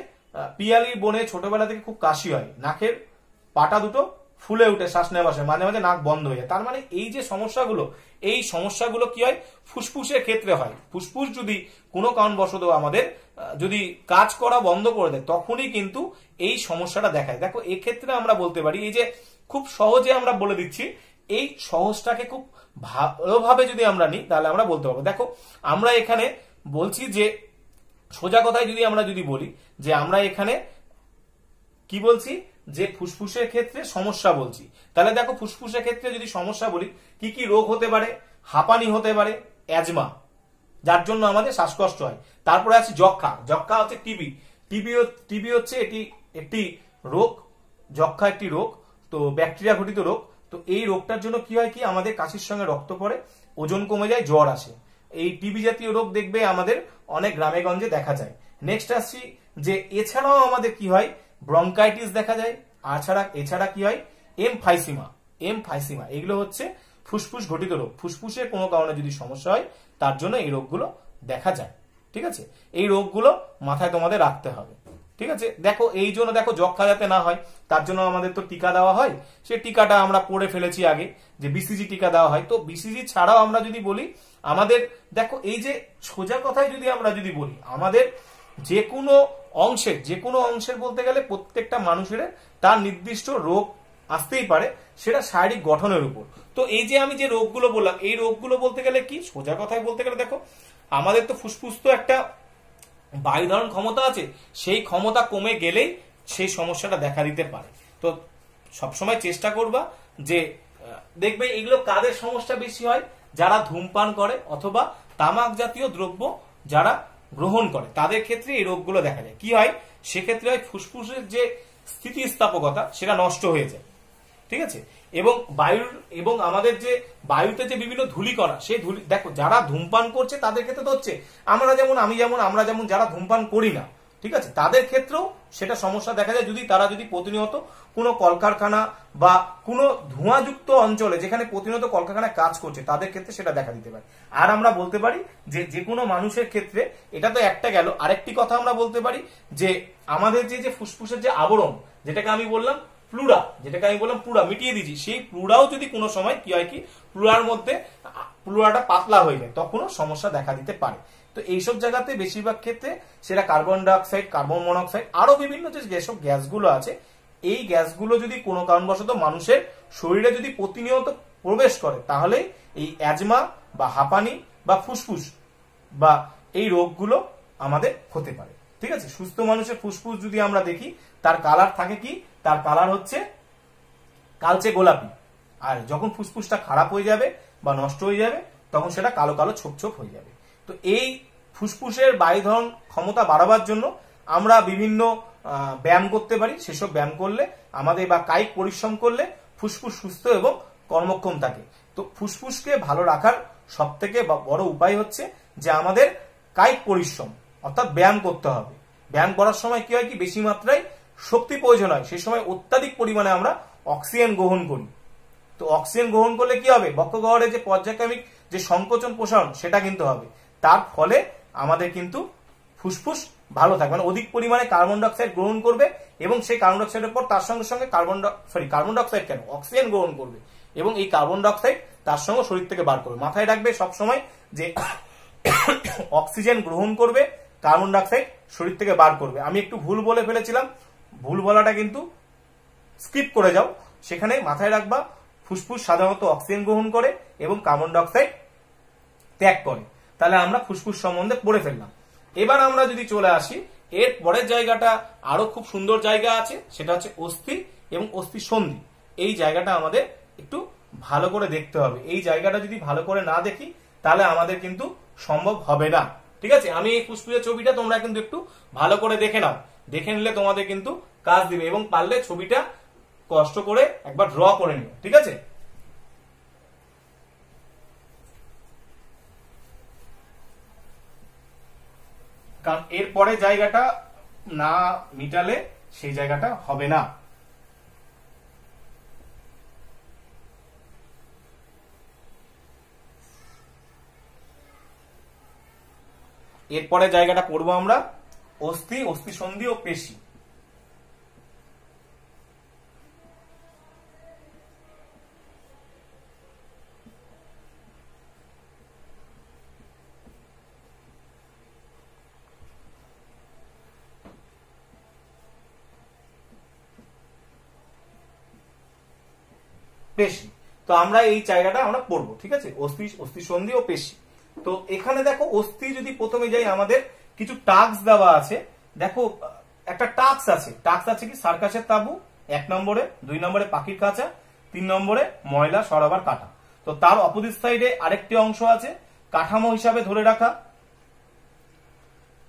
পিয়ালির বনে ছোটবেলা থেকে খুব কাশি হয়, নাকের পাটা দুটো ফুলে উঠে শ্বাস নেওয়া বসে, মাঝে মাঝে নাক বন্ধ হয়ে যায়। তার মানে এই যে সমস্যাগুলো, এই সমস্যাগুলো কি হয়? ফুসফুসের ক্ষেত্রে হয়। ফুসফুস যদি কোনো কারণবশত আমাদের যদি কাজ করা বন্ধ করে দেয় তখনই কিন্তু এই সমস্যাটা দেখায়। দেখো এক্ষেত্রে আমরা বলতে পারি, এই যে খুব সহজে আমরা বলে দিচ্ছি, এই সহজটাকে খুব ভালোভাবে যদি আমরা নিই তাহলে আমরা বলতে পারবো। দেখো আমরা এখানে বলছি যে সোজা কথায় আমরা যদি বলি যে আমরা এখানে কি বলছি, যে ফুসফুসের ক্ষেত্রে সমস্যা বলছি। তাহলে দেখো ফুসফুসের ক্ষেত্রে যদি সমস্যা বলি, কি কি রোগ হতে পারে? হাঁপানি হতে পারে, অ্যাজমা, যার জন্য আমাদের শ্বাসকষ্ট হয়। তারপরে আছে যক্ষা হচ্ছে টিবি হচ্ছে এটি একটি রোগ, যক্ষা একটি রোগ, তো ব্যাকটেরিয়া ঘটিত রোগ। তো এই রোগটার জন্য কি হয়, কি আমাদের কাশির সঙ্গে রক্ত পড়ে, ওজন কমে যায়, জ্বর আসে। এই টিবি জাতীয় রোগ দেখবে আমাদের অনেক গ্রামে গঞ্জে দেখা যায়। নেক্সট আসছি যে এছাড়াও আমাদের কি হয়, ব্রঙ্কাইটিস দেখা যায়। এছাড়া কি হয়, এমফাইসিমা, এগুলো হচ্ছে ফুসফুস ঘটিত রোগ। ফুসফুসের কোনো কারণে যদি সমস্যা হয় তার জন্য এই রোগগুলো দেখা যায়। ঠিক আছে, এই রোগগুলো মাথায় তোমাদের রাখতে হবে। ঠিক আছে, দেখো এই জন্য দেখো যক্ষা যাতে না হয় তার জন্য আমাদের তো টিকা দেওয়া হয়। সে টিকাটা আমরা পড়ে ফেলেছি আগে, যে বিসিজি টিকা দেওয়া হয়। তো বিসিজি ছাড়াও আমরা যদি বলি আমাদের দেখো এই যে সোজা কথায় যদি আমরা যদি বলি আমাদের যে কোনো অংশের বলতে গেলে প্রত্যেকটা মানুষের তার নির্দিষ্ট রোগ আসতেই পারে, সেটা শারীরিক গঠনের উপর। তো এই যে আমি যে রোগগুলো বললাম, এই রোগগুলো বলতে গেলে কি, সোজা কথায় বলতে গেলে দেখো আমাদের তো ফুসফুস তো একটা বায়ু ধারণ ক্ষমতা আছে, সেই ক্ষমতা কমে গেলেই সেই সমস্যাটা দেখা দিতে পারে। তো সবসময় চেষ্টা করবা যে দেখবে এগুলো কাদের সমস্যা বেশি হয়, যারা ধূমপান করে অথবা তামাক জাতীয় দ্রব্য যারা গ্রহণ করে তাদের ক্ষেত্রে এই রোগগুলো দেখা যায়। কি হয় সেক্ষেত্রে হয় ফুসফুসের যে স্থিতিস্থাপকতা সেটা নষ্ট হয়ে যায়। ঠিক আছে, এবং আমাদের যে বায়ুতে যে বিভিন্ন ধূলিকণা, সেই ধূলি দেখো যারা ধূমপান করছে তাদের ক্ষেত্রে তো হচ্ছে, আমরা যেমন যারা ধূমপান করি না, ঠিক আছে, তাদের ক্ষেত্রেও সেটা সমস্যা দেখা যায় যদি প্রতিনিয়ত কোনো কলকারখানা বা কোনো ধোঁয়াযুক্ত অঞ্চলে যেখানে প্রতিনিয়ত কলকারখানায় কাজ করছে তাদের ক্ষেত্রে সেটা দেখা দিতে পারে। আর আমরা বলতে পারি যে কোনো মানুষের ক্ষেত্রে এটা তো একটা গেল, আরেকটি কথা আমরা বলতে পারি যে আমাদের যে ফুসফুসের যে আবরণ, যেটাকে আমি বললাম প্লুরা মিটিয়ে দিয়েছি, সেই প্লুরাও যদি কোনো সময় কি হয় কি প্লুরাটা পাতলা হয়ে যায় তখনও সমস্যা দেখা দিতে পারে। তো এইসব জায়গাতে বেশিরভাগ ক্ষেত্রে সেটা কার্বন ডাইঅক্সাইড, কার্বন মনোক্সাইড, আরো বিভিন্ন যেসব গ্যাসগুলো আছে, এই গ্যাসগুলো যদি কোনো কারণবশত মানুষের শরীরে যদি প্রতিনিয়ত প্রবেশ করে তাহলে এই অ্যাজমা বা হাঁপানি বা ফুসফুস বা এই রোগগুলো আমাদের হতে পারে। ঠিক আছে, সুস্থ মানুষের ফুসফুস যদি আমরা দেখি তার কালার থাকে কি, তার কালার হচ্ছে কালচে গোলাপি। আর যখন ফুসফুসটা খারাপ হয়ে যাবে বা নষ্ট হয়ে যাবে তখন সেটা কালো কালো ছোপ ছোপ হয়ে যাবে। তো এই ফুসফুসের বায়ু ধারণ ক্ষমতা বাড়াবার জন্য আমরা বিভিন্ন ব্যায়াম করতে পারি। সেসব ব্যায়াম করলে আমাদের বা কায়িক পরিশ্রম করলে ফুসফুস সুস্থ এবং কর্মক্ষম থাকে। তো ফুসফুসকে ভালো রাখার সব থেকে বড় উপায় হচ্ছে যে আমাদের কায়িক পরিশ্রম অর্থাৎ ব্যায়াম করতে হবে। ব্যায়াম করার সময় কি হয় কি বেশি মাত্রায় শক্তি প্রয়োজন হয়, সেই সময় অত্যাধিক পরিমাণে আমরা অক্সিজেন গ্রহণ করি। তো অক্সিজেন গ্রহণ করলে কি হবে, বক্ষগহ্বরের যে পর্যায়ক্রমিক যে সংকোচন প্রসারণ সেটা কিন্তু হবে, তার ফলে আমাদের কিন্তু ফুসফুস ভালো থাকবে, মানে অধিক পরিমাণে কার্বন ডাইঅক্সাইড গ্রহণ করবে এবং সেই কার্বন ডাইঅক্সাইডের পর তার সঙ্গে সঙ্গে কার্বন ডাইঅক্সাইড কেন অক্সিজেন গ্রহণ করবে এবং এই কার্বন ডাইঅক্সাইড তার সঙ্গে শরীর থেকে বার করবে। মাথায় রাখবে সবসময় যে অক্সিজেন গ্রহণ করবে, কার্বন ডাইঅক্সাইড শরীর থেকে বার করবে। আমি একটু ভুল বলে ফেলেছিলাম, ভুল বলাটা কিন্তু স্কিপ করে যাও। সেখানে মাথায় রাখবা ফুসফুস সাধারণত অক্সিজেন গ্রহণ করে এবং কার্বন ডাইঅক্সাইড ত্যাগ করে। তাহলে আমরা ফুসফুস সম্বন্ধে পড়ে ফেললাম। এবার আমরা যদি চলে আসি এর পরের জায়গাটা, আরো খুব সুন্দর জায়গা আছে, সেটা হচ্ছে অস্থি এবং অস্থি সন্ধি। এই জায়গাটা আমাদের একটু ভালো করে দেখতে হবে। এই জায়গাটা যদি ভালো করে না দেখি তাহলে আমাদের কিন্তু সম্ভব হবে না। ঠিক আছে, আমি এই ফুসফুসের ছবিটা তোমরা কিন্তু একটু ভালো করে দেখে নাও, দেখে নিলে তোমাদের কিন্তু কাজ দিবে এবং পারলে ছবিটা কষ্ট করে একবার ড্র করে নিও। ঠিক আছে, কারণ এরপরে জায়গাটা না মিটালে সেই জায়গাটা হবে না। এরপরে জায়গাটা পড়বো আমরা অস্থি, অস্থি সন্ধি ও পেশি। পেশি, তো আমরা এই জায়গাটা আমরা পড়বো। ঠিক আছে, অস্থি সন্ধি ও পেশি। তো এখানে দেখো অস্থি যদি প্রথমে যাই আমাদের কিছু টাস্ক দেওয়া আছে। দেখো একটা টাস্ক আছে কি সার্কাসের তাবু 1 নম্বরে, 2 নম্বরে পাখির খাঁচা, 3 নম্বরে ময়লা সরাবার কাটা। তো তার অপোজিট সাইডে আরেকটি অংশ আছে কাঠামো হিসাবে ধরে রাখা,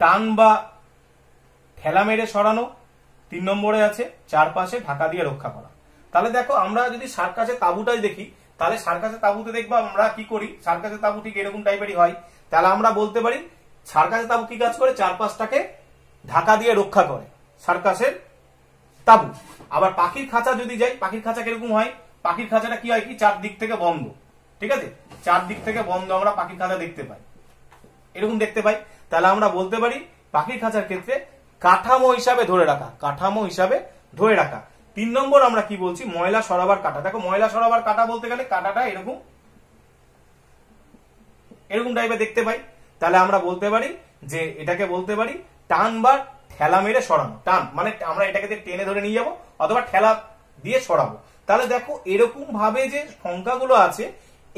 টান বা ঠেলা মেরে সরানো, 3 নম্বরে আছে চারপাশে ঢাকা দিয়ে রক্ষা করা। তাহলে দেখো আমরা যদি সার্কাসের তাবুটাই দেখি তাহলে সার্কাসের তাবুতে দেখবো আমরা কি করি, সার্কাসের তাবু ঠিক এরকম টাইপেরই হয়। তাহলে আমরা বলতে পারি সার্কাসের তাবু কি কাজ করে, চারপাশটাকে ঢাকা দিয়ে রক্ষা করে সার্কাসের তাবু। আবার পাখির খাঁচা যদি যাই, পাখির খাঁচা কিরকম হয়, পাখির খাঁচাটা কি হয় কি চারদিক থেকে বন্ধ, ঠিক আছে, চারদিক থেকে বন্ধ আমরা পাখির খাঁচা দেখতে পাই, এরকম দেখতে পাই। তাহলে আমরা বলতে পারি পাখির খাঁচার ক্ষেত্রে কাঠামো হিসাবে ধরে রাখা, কাঠামো হিসাবে ধরে রাখা। 3 নম্বর আমরা কি বলছি, ময়লা সরাবার কাঁটা। দেখো ময়লা সরাবার কাঁটা বলতে গেলে কাঁটাটা এরকম এরকম টাইপের দেখতে পাই। তাহলে আমরা বলতে পারি যে এটাকে বলতে পারি টান বা ঠেলা মেরে সরানো। টান মানে আমরা এটাকে টেনে ধরে নিয়ে যাবো অথবা ঠেলা দিয়ে সরাবো। তাহলে দেখো এরকম ভাবে যে সংখ্যাগুলো আছে,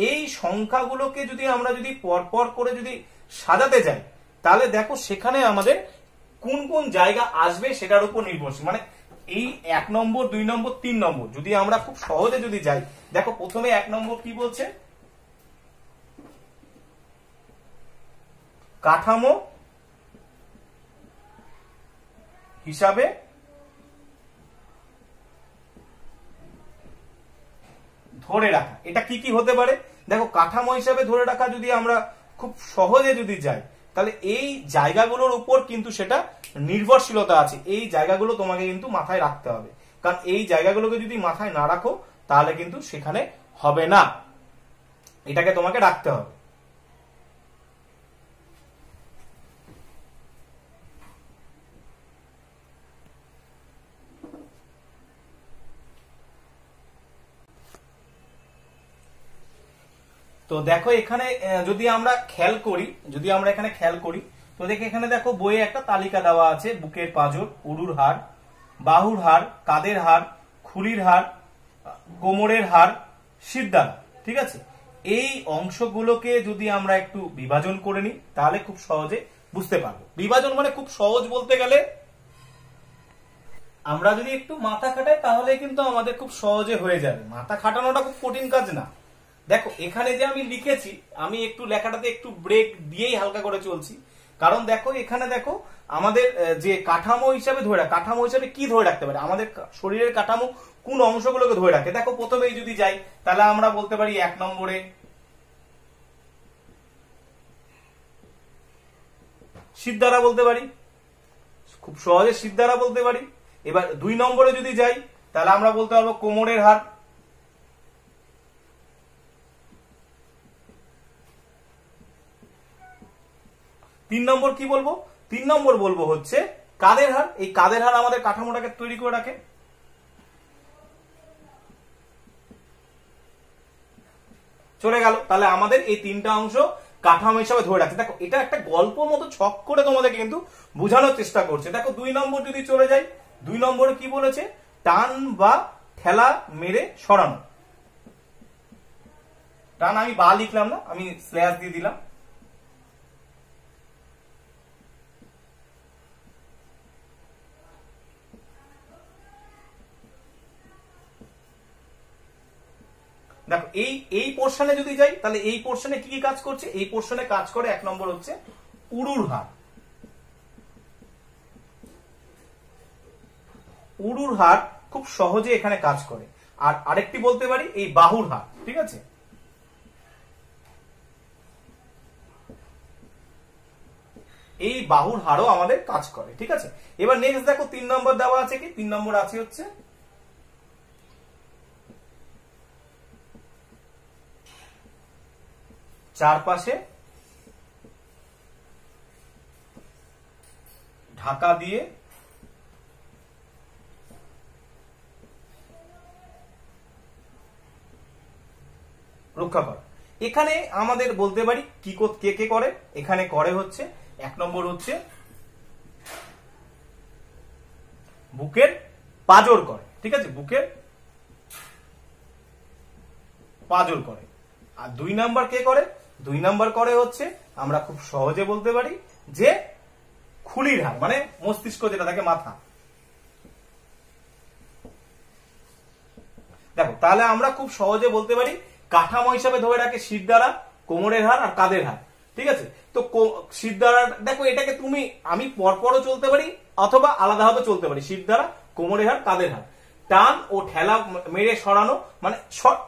এই সংখ্যাগুলোকে যদি আমরা যদি পরপর করে যদি সাজাতে যাই, তাহলে দেখো সেখানে আমাদের কোন কোন জায়গা আসবে সেটার উপর নির্ভরশীল। মানে এই 1 নম্বর 2 নম্বর 3 নম্বর যদি আমরা খুব সহজে যদি যাই, দেখো প্রথমে 1 নম্বর কি বলছে, কাঠামো হিসাবে ধরে রাখা। এটা কি কি হতে পারে, দেখো কাঠামো হিসাবে ধরে রাখা যদি আমরা খুব সহজে যদি যাই, তাহলে এই জায়গাগুলোর উপর কিন্তু সেটা নির্ভরশীলতা আছে। এই জায়গাগুলো তোমাকে কিন্তু মাথায় রাখতে হবে, কারণ এই জায়গাগুলোকে যদি মাথায় না রাখো তাহলে কিন্তু সেখানে হবে না, এটাকে তোমাকে রাখতে হবে। তো দেখো এখানে যদি আমরা খেয়াল করি, তো দেখো এখানে দেখো বইয়ে একটা তালিকা দেওয়া আছে, বুকের পাঁজর, উরুর হাড়, বাহুর হাড়, কাঁধের হাড়, খুলির হাড়, কোমরের হাড়, শিরদাঁড়া, ঠিক আছে। এই অংশগুলোকে যদি আমরা একটু বিভাজন করে নিই তাহলে খুব সহজে বুঝতে পারবো। বিভাজন মানে খুব সহজ বলতে গেলে আমরা যদি একটু মাথা খাটাই তাহলে কিন্তু আমাদের খুব সহজে হয়ে যাবে। মাথা খাটানোটা খুব কঠিন কাজ না। দেখো এখানে যে আমি লিখেছি, আমি একটু লেখাটাতে একটু ব্রেক দিয়েই হালকা করে চলছি, কারণ দেখো এখানে দেখো আমাদের যে কাঠামো হিসাবে ধরে রাখা, কাঠামো হিসাবে কি ধরে রাখতে পারে, আমাদের শরীরের কাঠামো কোন অংশগুলোকে ধরে রাখে। দেখো প্রথমেই যদি যাই তাহলে আমরা বলতে পারি 1 নম্বরে শিরদাঁড়া বলতে পারি, খুব সহজে শিরদাঁড়া বলতে পারি। এবার 2 নম্বরে যদি যাই তাহলে আমরা বলতে পারবো কোমরের হাড়। 3 নম্বর কি বলবো, 3 নম্বর বলবো হচ্ছে কাঁধের হাড়। এই কাঁধের হাড় আমাদের কাঠামোটাকে তৈরি করে রাখে। চলে গেল, তাহলে আমাদের এই 3টা অংশ কাঠামো হিসাবে ধরে রাখছে। দেখো এটা একটা গল্প মতো ছক করে তোমাদেরকে কিন্তু বোঝানোর চেষ্টা করছে। দেখো 2 নম্বর যদি চলে যাই, 2 নম্বরে কি বলেছে, টান বা ঠেলা মেরে সরানো। টান আমি বা লিখলাম না, আমি স্ল্যাশ দিয়ে দিলাম। দেখো এই পোর্শনে যদি যাই তাহলে এই পোর্শনে কি কি কাজ করছে, এই পোর্শনে কাজ করে 1 নম্বর হচ্ছে উরুর হাড়। উরুর হাড় খুব সহজে এখানে কাজ করে। আর আরেকটি বলতে পারি এই বাহুর হাড়, ঠিক আছে। এই বাহুর হাড়ও আমাদের কাজ করে, ঠিক আছে। এবার নেক্সট দেখো 3 নম্বর দেওয়া আছে কি, 3 নম্বর আছে হচ্ছে চারপাশে ঢাকা দিয়ে রক্ষা করা। এখানে আমাদের বলতে পারি কি কে কে করে, এখানে করে হচ্ছে 1 নম্বর হচ্ছে বুকের পাঁজর করে, ঠিক আছে, বুকের পাঁজর করে। আর 2 নাম্বার কে করে, 2 নাম্বার করে হচ্ছে আমরা খুব সহজে বলতে পারি যে খুলির হাড়, মানে মস্তিষ্ক যেটা থাকে, মাথা। দেখো তাহলে আমরা খুব সহজে বলতে পারি কাঠামো হিসাবে ধরে রাখে শিরদাঁড়া, কোমরের হাড় আর কাঁধের হাড়, ঠিক আছে। তো শিরদাঁড়া দেখো এটাকে আমি পরপরও চলতে পারি অথবা আলাদাভাবে চলতে পারি, শিরদাঁড়া, কোমরের হাড়, কাঁধের হাড়। টান ও ঠেলা মেরে সরানো, মানে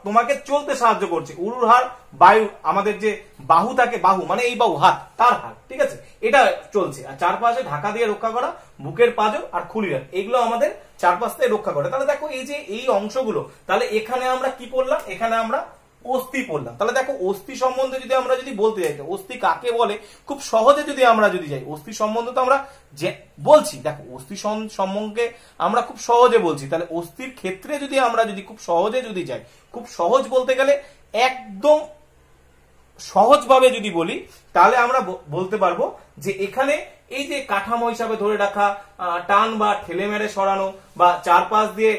তোমাকে চলতে সাহায্য করছে। উরুর হাড় বায়ু, আমাদের যে বাহু থাকে, বাহু মানে এই বাহু, হাত, তার হাড়, ঠিক আছে, এটা চলছে। আর চারপাশে ঢাকা দিয়ে রক্ষা করা বুকের পাঁজর আর খুলিরান, এগুলো আমাদের চারপাশ থেকে রক্ষা করে। তাহলে দেখো এই যে এই অংশগুলো, তাহলে এখানে আমরা কি পড়লাম, এখানে আমরা অস্থি পড়লাম। তাহলে দেখো অস্থি সম্বন্ধে যদি আমরা বলতে যাই, অস্থি কাকে বলে খুব সহজে যদি আমরা যাই, অস্থি সম্বন্ধে তো আমরা যে বলছি, দেখো অস্থি সম্বন্ধে আমরা খুব সহজে বলছি। তাহলে অস্থির ক্ষেত্রে যদি আমরা খুব সহজে যাই, খুব সহজ বলতে গেলে একদম সহজভাবে যদি বলি, তাহলে আমরা বলতে পারবো যে এখানে এই যে কাঠামো হিসাবে ধরে রাখা, টান বা ঠেলে মেরে সরানো বা চারপাশ দিয়ে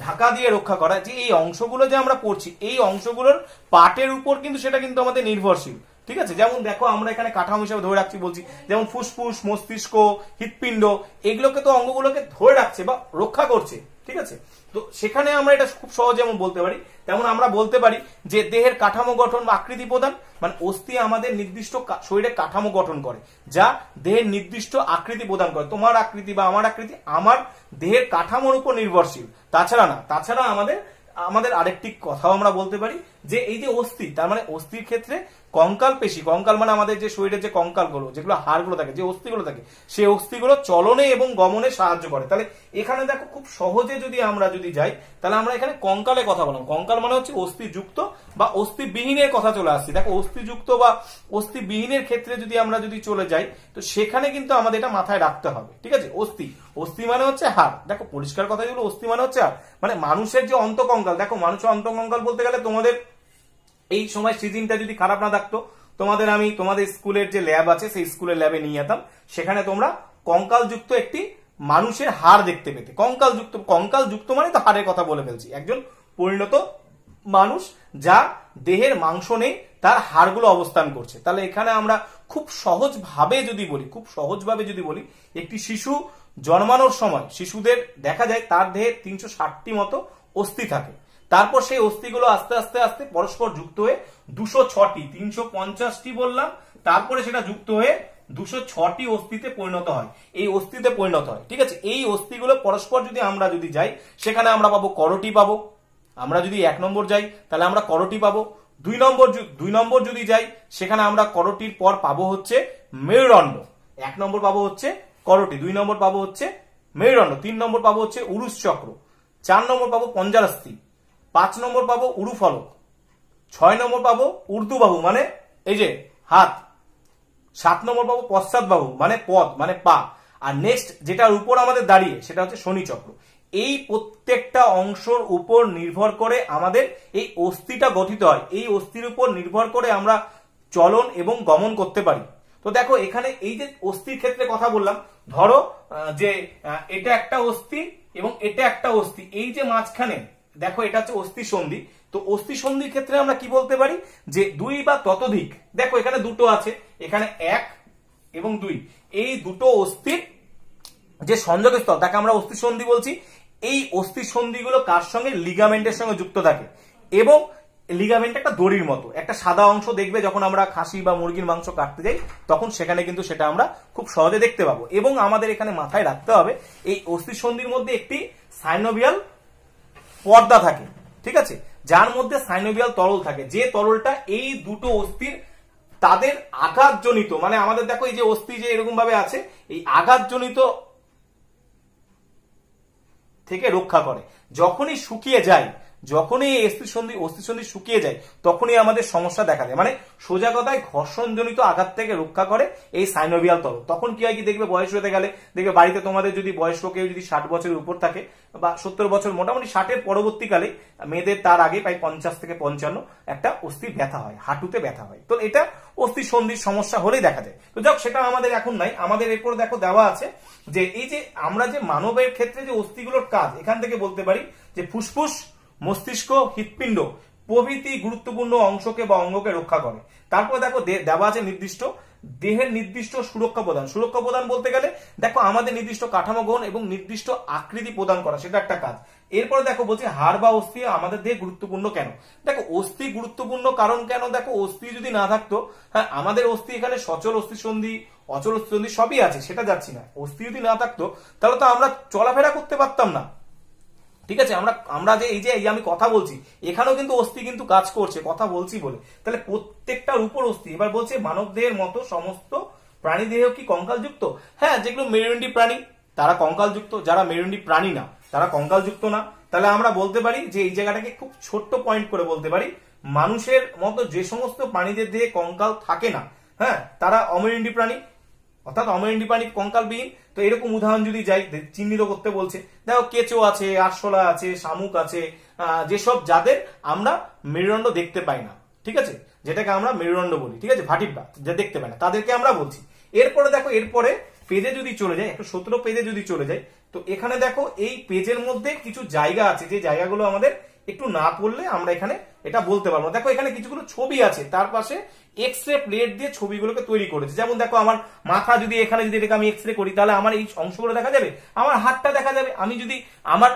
ঢাকা দিয়ে রক্ষা করা, যে এই অংশগুলো যে আমরা পড়ছি, এই অংশগুলোর পার্টের উপর কিন্তু সেটা কিন্তু আমাদের নির্ভরশীল, ঠিক আছে। যেমন দেখো আমরা এখানে কাঠামো হিসাবে ধরে রাখছি বলছি, যেমন ফুসফুস, মস্তিষ্ক, হৃৎপিণ্ড, এগুলোকে তো অঙ্গগুলোকে ধরে রাখছে বা রক্ষা করছে, ঠিক আছে। তো সেখানে আমরা এটা খুব সহজে যেমন বলতে পারি, তেমন আমরা বলতে পারি যে দেহের কাঠামো গঠন বা আকৃতি প্রদান, মানে অস্থি আমাদের নির্দিষ্ট শরীরে কাঠামো গঠন করে, যা দেহের নির্দিষ্ট আকৃতি প্রদান করে। তোমার আকৃতি বা আমার আকৃতি আমার দেহের কাঠামোর উপর নির্ভরশীল, তাছাড়া না। তাছাড়া আমাদের আরেকটি কথাও আমরা বলতে পারি যে এই যে অস্থি, তার মানে অস্থির ক্ষেত্রে কঙ্কাল পেশি, কঙ্কাল মানে আমাদের যে শরীরের যে কঙ্কালগুলো, যেগুলো হাড়গুলো থাকে, যে অস্থিগুলো থাকে, সেই অস্থিগুলো চলনে এবং গমনে সাহায্য করে। তাহলে এখানে দেখো খুব সহজে যদি আমরা যাই, তাহলে আমরা এখানে কঙ্কালের কথা বললাম। কঙ্কাল মানে হচ্ছে অস্থিযুক্ত বা অস্থিবিহীনের কথা চলে আসছি। দেখো অস্থিযুক্ত বা অস্থিবিহীনের ক্ষেত্রে যদি আমরা চলে যাই, তো সেখানে কিন্তু আমাদের এটা মাথায় রাখতে হবে, ঠিক আছে। অস্থি মানে হচ্ছে হাড়, দেখো পরিষ্কার কথা যেগুলো, অস্থি মানে হচ্ছে হাড়, মানে মানুষের যে অন্তকঙ্কাল, দেখো মানুষের অন্তকঙ্কাল বলতে গেলে তোমাদের এই সময় সিজনটা যদি খারাপ না থাকতো, তোমাদের স্কুলের যে ল্যাব আছে, সেই স্কুলের ল্যাবে নিয়ে যেতাম, সেখানে তোমরা কঙ্কালযুক্ত একটি মানুষের হাড় দেখতে পেতে। কঙ্কালযুক্ত মানে তো হাড়ের কথা বলে ফেলছি, একজন পরিণত মানুষ যা দেহের মাংস নেই, তার হাড়গুলো অবস্থান করছে। তাহলে এখানে আমরা খুব সহজভাবে যদি বলি, একটি শিশু জন্মানোর সময় শিশুদের দেখা যায় তার দেহে 360টি মতো অস্থি থাকে। তারপর সেই অস্থিগুলো আস্তে আস্তে আস্তে পরস্পর যুক্ত হয়ে 206টি, 350টি বললাম, তারপরে সেটা যুক্ত হয়ে 206টি অস্থিতে পরিণত হয়, এই অস্থিতে পরিণত হয়, ঠিক আছে। এই অস্থিগুলো পরস্পর যদি আমরা যাই, সেখানে আমরা পাবো করটি পাবো। আমরা যদি 1 নম্বর যাই, তাহলে আমরা করটি পাবো। 2 নম্বর যদি যাই, সেখানে আমরা করটির পর পাবো হচ্ছে মেরুদণ্ড। 1 নম্বর পাবো হচ্ছে করটি, 2 নম্বর পাবো হচ্ছে মেরুদণ্ড, 3 নম্বর পাবো হচ্ছে উরুস চক্র, 4 নম্বর পাবো পঞ্জারাস্থি, 5 নম্বর পাবো উরুফলক, 6 নম্বর পাবো ঊর্ধ্ববাহু মানে এই যে হাত, 7 নম্বর পাবো পশ্চাৎবাহু মানে পদ মানে পা, আর নেক্সট যেটার উপর আমাদের দাঁড়িয়ে সেটা হচ্ছে শনি চক্র। এই প্রত্যেকটা অংশের উপর নির্ভর করে আমাদের এই অস্থিটা গঠিত হয়। এই অস্থির উপর নির্ভর করে আমরা চলন এবং গমন করতে পারি। তো দেখো এখানে এই যে অস্থির ক্ষেত্রে কথা বললাম, ধরো যে এটা একটা অস্থি এবং এটা একটা অস্থি, এই যে মাঝখানে দেখো এটা হচ্ছে অস্থি সন্ধি। তো অস্থি সন্ধির ক্ষেত্রে আমরা কি বলতে পারি যে 2 বা ততোধিক, দেখো এখানে দুটো আছে, এখানে 1 এবং 2, এই দুটো অস্থির যে সংযোগস্থল তাকে আমরা অস্থি সন্ধি বলছি। এই অস্থি সন্ধিগুলো কার সঙ্গে, লিগামেন্টের সঙ্গে যুক্ত থাকে, এবং লিগামেন্ট একটা দড়ির মতো একটা সাদা অংশ দেখবে যখন আমরা খাসি বা মুরগির মাংস কাটতে যাই, তখন সেখানে কিন্তু সেটা আমরা খুব সহজে দেখতে পাবো। এবং আমাদের এখানে মাথায় রাখতে হবে এই অস্থি সন্ধির মধ্যে একটি সাইনোভিয়াল পর্দা থাকে, ঠিক আছে, যার মধ্যে সাইনোভিয়াল তরল থাকে, যে তরলটা এই দুটো অস্থির তাদের আঘাতজনিত, মানে আমাদের দেখো এই যে অস্থি যে এরকম ভাবে আছে, এই আঘাতজনিত থেকে রক্ষা করে। যখনই শুকিয়ে যায়, যখনই এই অস্থি সন্ধি শুকিয়ে যায়, তখনই আমাদের সমস্যা দেখা দেয়। মানে সোজা কথায় ঘর্ষণজনিত আঘাত থেকে রক্ষা করে এই সাইনোভিয়াল তরল। তখন কি হয়, কি দেখবে বয়স হতে গেলে দেখবে বাড়িতে তোমাদের যদি বয়স্ক কেউ যদি 60 বছরের উপর থাকে বা 70 বছর, মোটামুটি 60-এর পরবর্তীকালে মেয়েদের তার আগে প্রায় 50 থেকে 55 একটা অস্থির ব্যথা হয়, হাঁটুতে ব্যথা হয়। তো এটা অস্থি সন্ধির সমস্যা হলেই দেখা যায়। তো যাক, সেটা আমাদের এখন নাই। আমাদের এরপর দেখো দেওয়া আছে যে এই যে আমরা যে মানবের ক্ষেত্রে যে অস্থিগুলোর কাজ, এখান থেকে বলতে পারি যে ফুসফুস, মস্তিষ্ক, হৃৎপিণ্ড প্রভৃতি গুরুত্বপূর্ণ অংশকে বা অঙ্গকে রক্ষা করে। তারপরে দেখো দেওয়া আছে নির্দিষ্ট দেহের নির্দিষ্ট সুরক্ষা প্রদান। সুরক্ষা প্রদান বলতে গেলে দেখো আমাদের নির্দিষ্ট কাঠামো গ্রহণ এবং নির্দিষ্ট আকৃতি প্রদান করা, সেটা একটা কাজ। এরপরে দেখো বলছে হাড় বা অস্থি আমাদের দেহে গুরুত্বপূর্ণ কেন। দেখো অস্থি গুরুত্বপূর্ণ কারণ কেন, দেখো অস্থি যদি না থাকতো, হ্যাঁ আমাদের অস্থি এখানে সচল অস্থি সন্ধি, অচল অস্থি সন্ধি সবই আছে, সেটা যাচ্ছি না। অস্থি যদি না থাকতো তাহলে তো আমরা চলাফেরা করতে পারতাম না, ঠিক আছে, আমরা আমরা যে এই যে আমি কথা বলছি এখানেও কিন্তু অস্থি কিন্তু কাজ করছে কথা বলছি বলে, তাহলে প্রত্যেকটার উপর অস্থি। এবার বলছে মানব দেহের মতো সমস্ত প্রাণী দেহ কি কঙ্কালযুক্ত? হ্যাঁ, যেগুলো মেরুদণ্ডী প্রাণী তারা কঙ্কালযুক্ত, যারা মেরুদণ্ডী প্রাণী না তারা কঙ্কালযুক্ত না। তাহলে আমরা বলতে পারি যে এই জায়গাটাকে খুব ছোট্ট পয়েন্ট করে বলতে পারি, মানুষের মতো যে সমস্ত প্রাণীদের দেহে কঙ্কাল থাকে না, হ্যাঁ, তারা অমেরুদণ্ডী প্রাণী, অর্থাৎ অমেরুদণ্ডী প্রাণী কঙ্কালবিহীন। তো এরকম উদাহরণ যদি যাই চিহ্নিত করতে বলছে, দেখো কেঁচো আছে, আরশোলা আছে, শামুক আছে, যেসব যাদের আমরা মেরুদণ্ড দেখতে পাই না, ঠিক আছে, যেটাকে আমরা মেরুদণ্ড বলি, ঠিক আছে, ভাটিব্রা যা দেখতে পাই না তাদেরকে আমরা বলছি। এরপরে দেখো, এরপরে পেজে যদি চলে যায়, 117 পেজে যদি চলে যায়, তো এখানে দেখো এই পেজের মধ্যে কিছু জায়গা আছে যে জায়গাগুলো আমাদের একটু না পড়লে আমরা এখানে এটা বলতে পারবো। দেখো এখানে কিছুগুলো ছবি আছে, তার পাশে এক্স রে প্লেট দিয়ে ছবিগুলোকে তৈরি করেছে। যেমন দেখো আমার মাথা যদি এখানে যদি এটাকে আমি এক্স রে করি, তাহলে আমার এই অংশগুলো দেখা যাবে, আমার হাতটা দেখা যাবে। আমি যদি আমার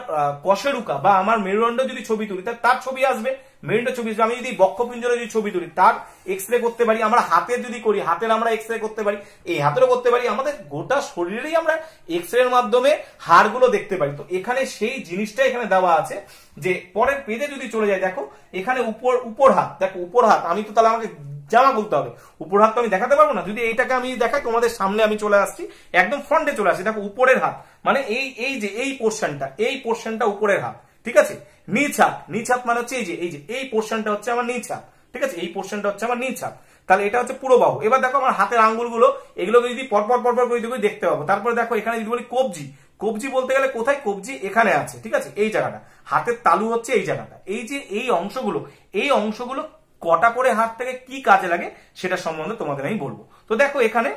কশেরুকা বা আমার মেরুদণ্ড যদি ছবি তুলি তার ছবি আসবে, মেরুদণ্ড ছবি আসবে। আমি যদি বক্ষপিঞ্জরে যদি ছবি তুলি তার এক্স রে করতে পারি। আমরা হাতের যদি করি হাতের আমরা এক্স রে করতে পারি, এই হাতেরও করতে পারি। আমাদের গোটা শরীরেই আমরা এক্স রে এর মাধ্যমে হাড়গুলো দেখতে পারি। তো এখানে সেই জিনিসটা এখানে দেওয়া আছে। যে পরের পেজে যদি চলে যায়, দেখো এখানে উপর হাত, দেখো উপর হাত, আমি তো তাহলে আমাকে জামা বলতে হবে, উপর হাত তো আমি দেখাতে পারবো না। যদি এইটাকে আমি দেখাই তোমাদের সামনে, আমি চলে আসছি একদম ফ্রন্টে চলে আসছি, দেখো উপরের হাত মানে এই যে এই পোর্শনটা উপরের হাত, ঠিক আছে। নিচ হাত মানে হচ্ছে এই পোর্শনটা হচ্ছে আমার নিচ হাত, ঠিক আছে, এই পোর্শনটা হচ্ছে আমার নিচ হাত। তাহলে এটা হচ্ছে পুরো বাহু। এবার দেখো আমার হাতের আঙ্গুলগুলো, এগুলোকে যদি পরপর করে দেখতে পাবো। তারপরে দেখো এখানে যদি বলি কবজি বলতে গেলে কোথায়? কবজি এখানে আছে, ঠিক আছে, এই জায়গাটা। হাতের তালু হচ্ছে এই জায়গাটা। এই যে এই অংশগুলো কটা করে হাত থেকে কি কাজে লাগে সেটা সম্বন্ধে তোমাদের আমি বলবো। তো দেখো এখানে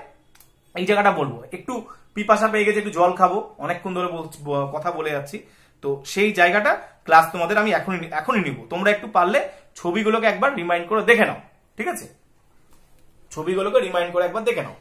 এই জায়গাটা বলবো, একটু পিপাসা পেয়ে গেছে, একটু জল খাবো, অনেকক্ষণ ধরে কথা বলে যাচ্ছি। তো সেই জায়গাটা ক্লাস তোমাদের আমি এখনই নিব। তোমরা একটু পারলে ছবিগুলোকে একবার রিমাইন্ড করে দেখে নাও, ঠিক আছে, ছবিগুলোকে রিমাইন্ড করে একবার দেখে নাও।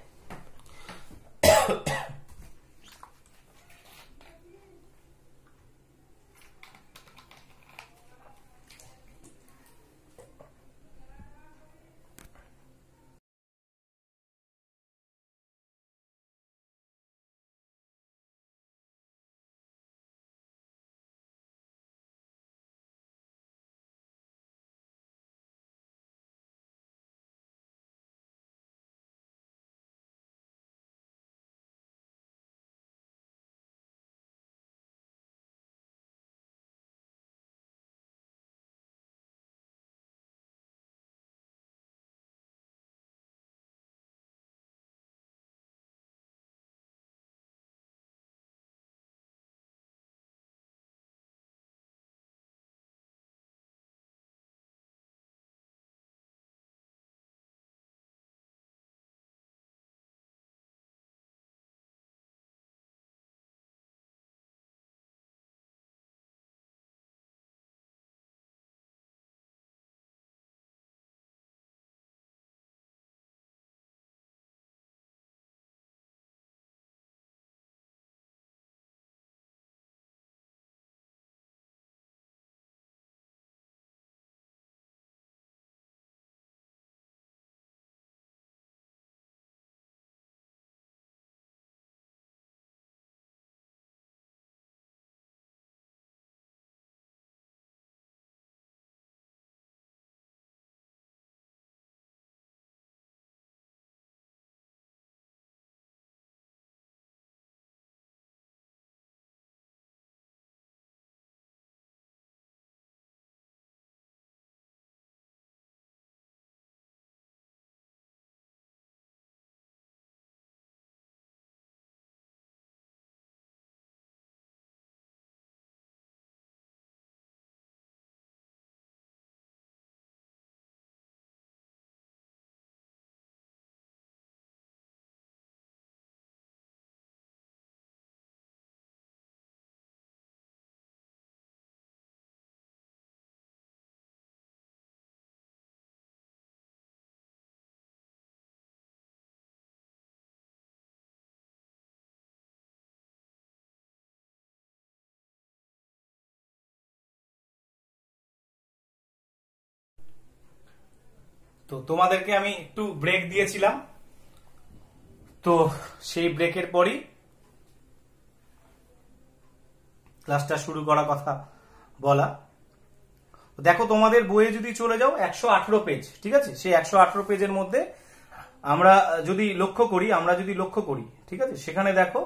তো তোমাদেরকে আমি একটু ব্রেক দিয়েছিলাম, তো সেই ব্রেকের পরই ক্লাসটা শুরু করার কথা বলা। দেখো তোমাদের বইয়ে যদি চলে যাও 118 পেজ, ঠিক আছে, সেই 118 পেজের মধ্যে আমরা যদি লক্ষ্য করি, ঠিক আছে, সেখানে দেখো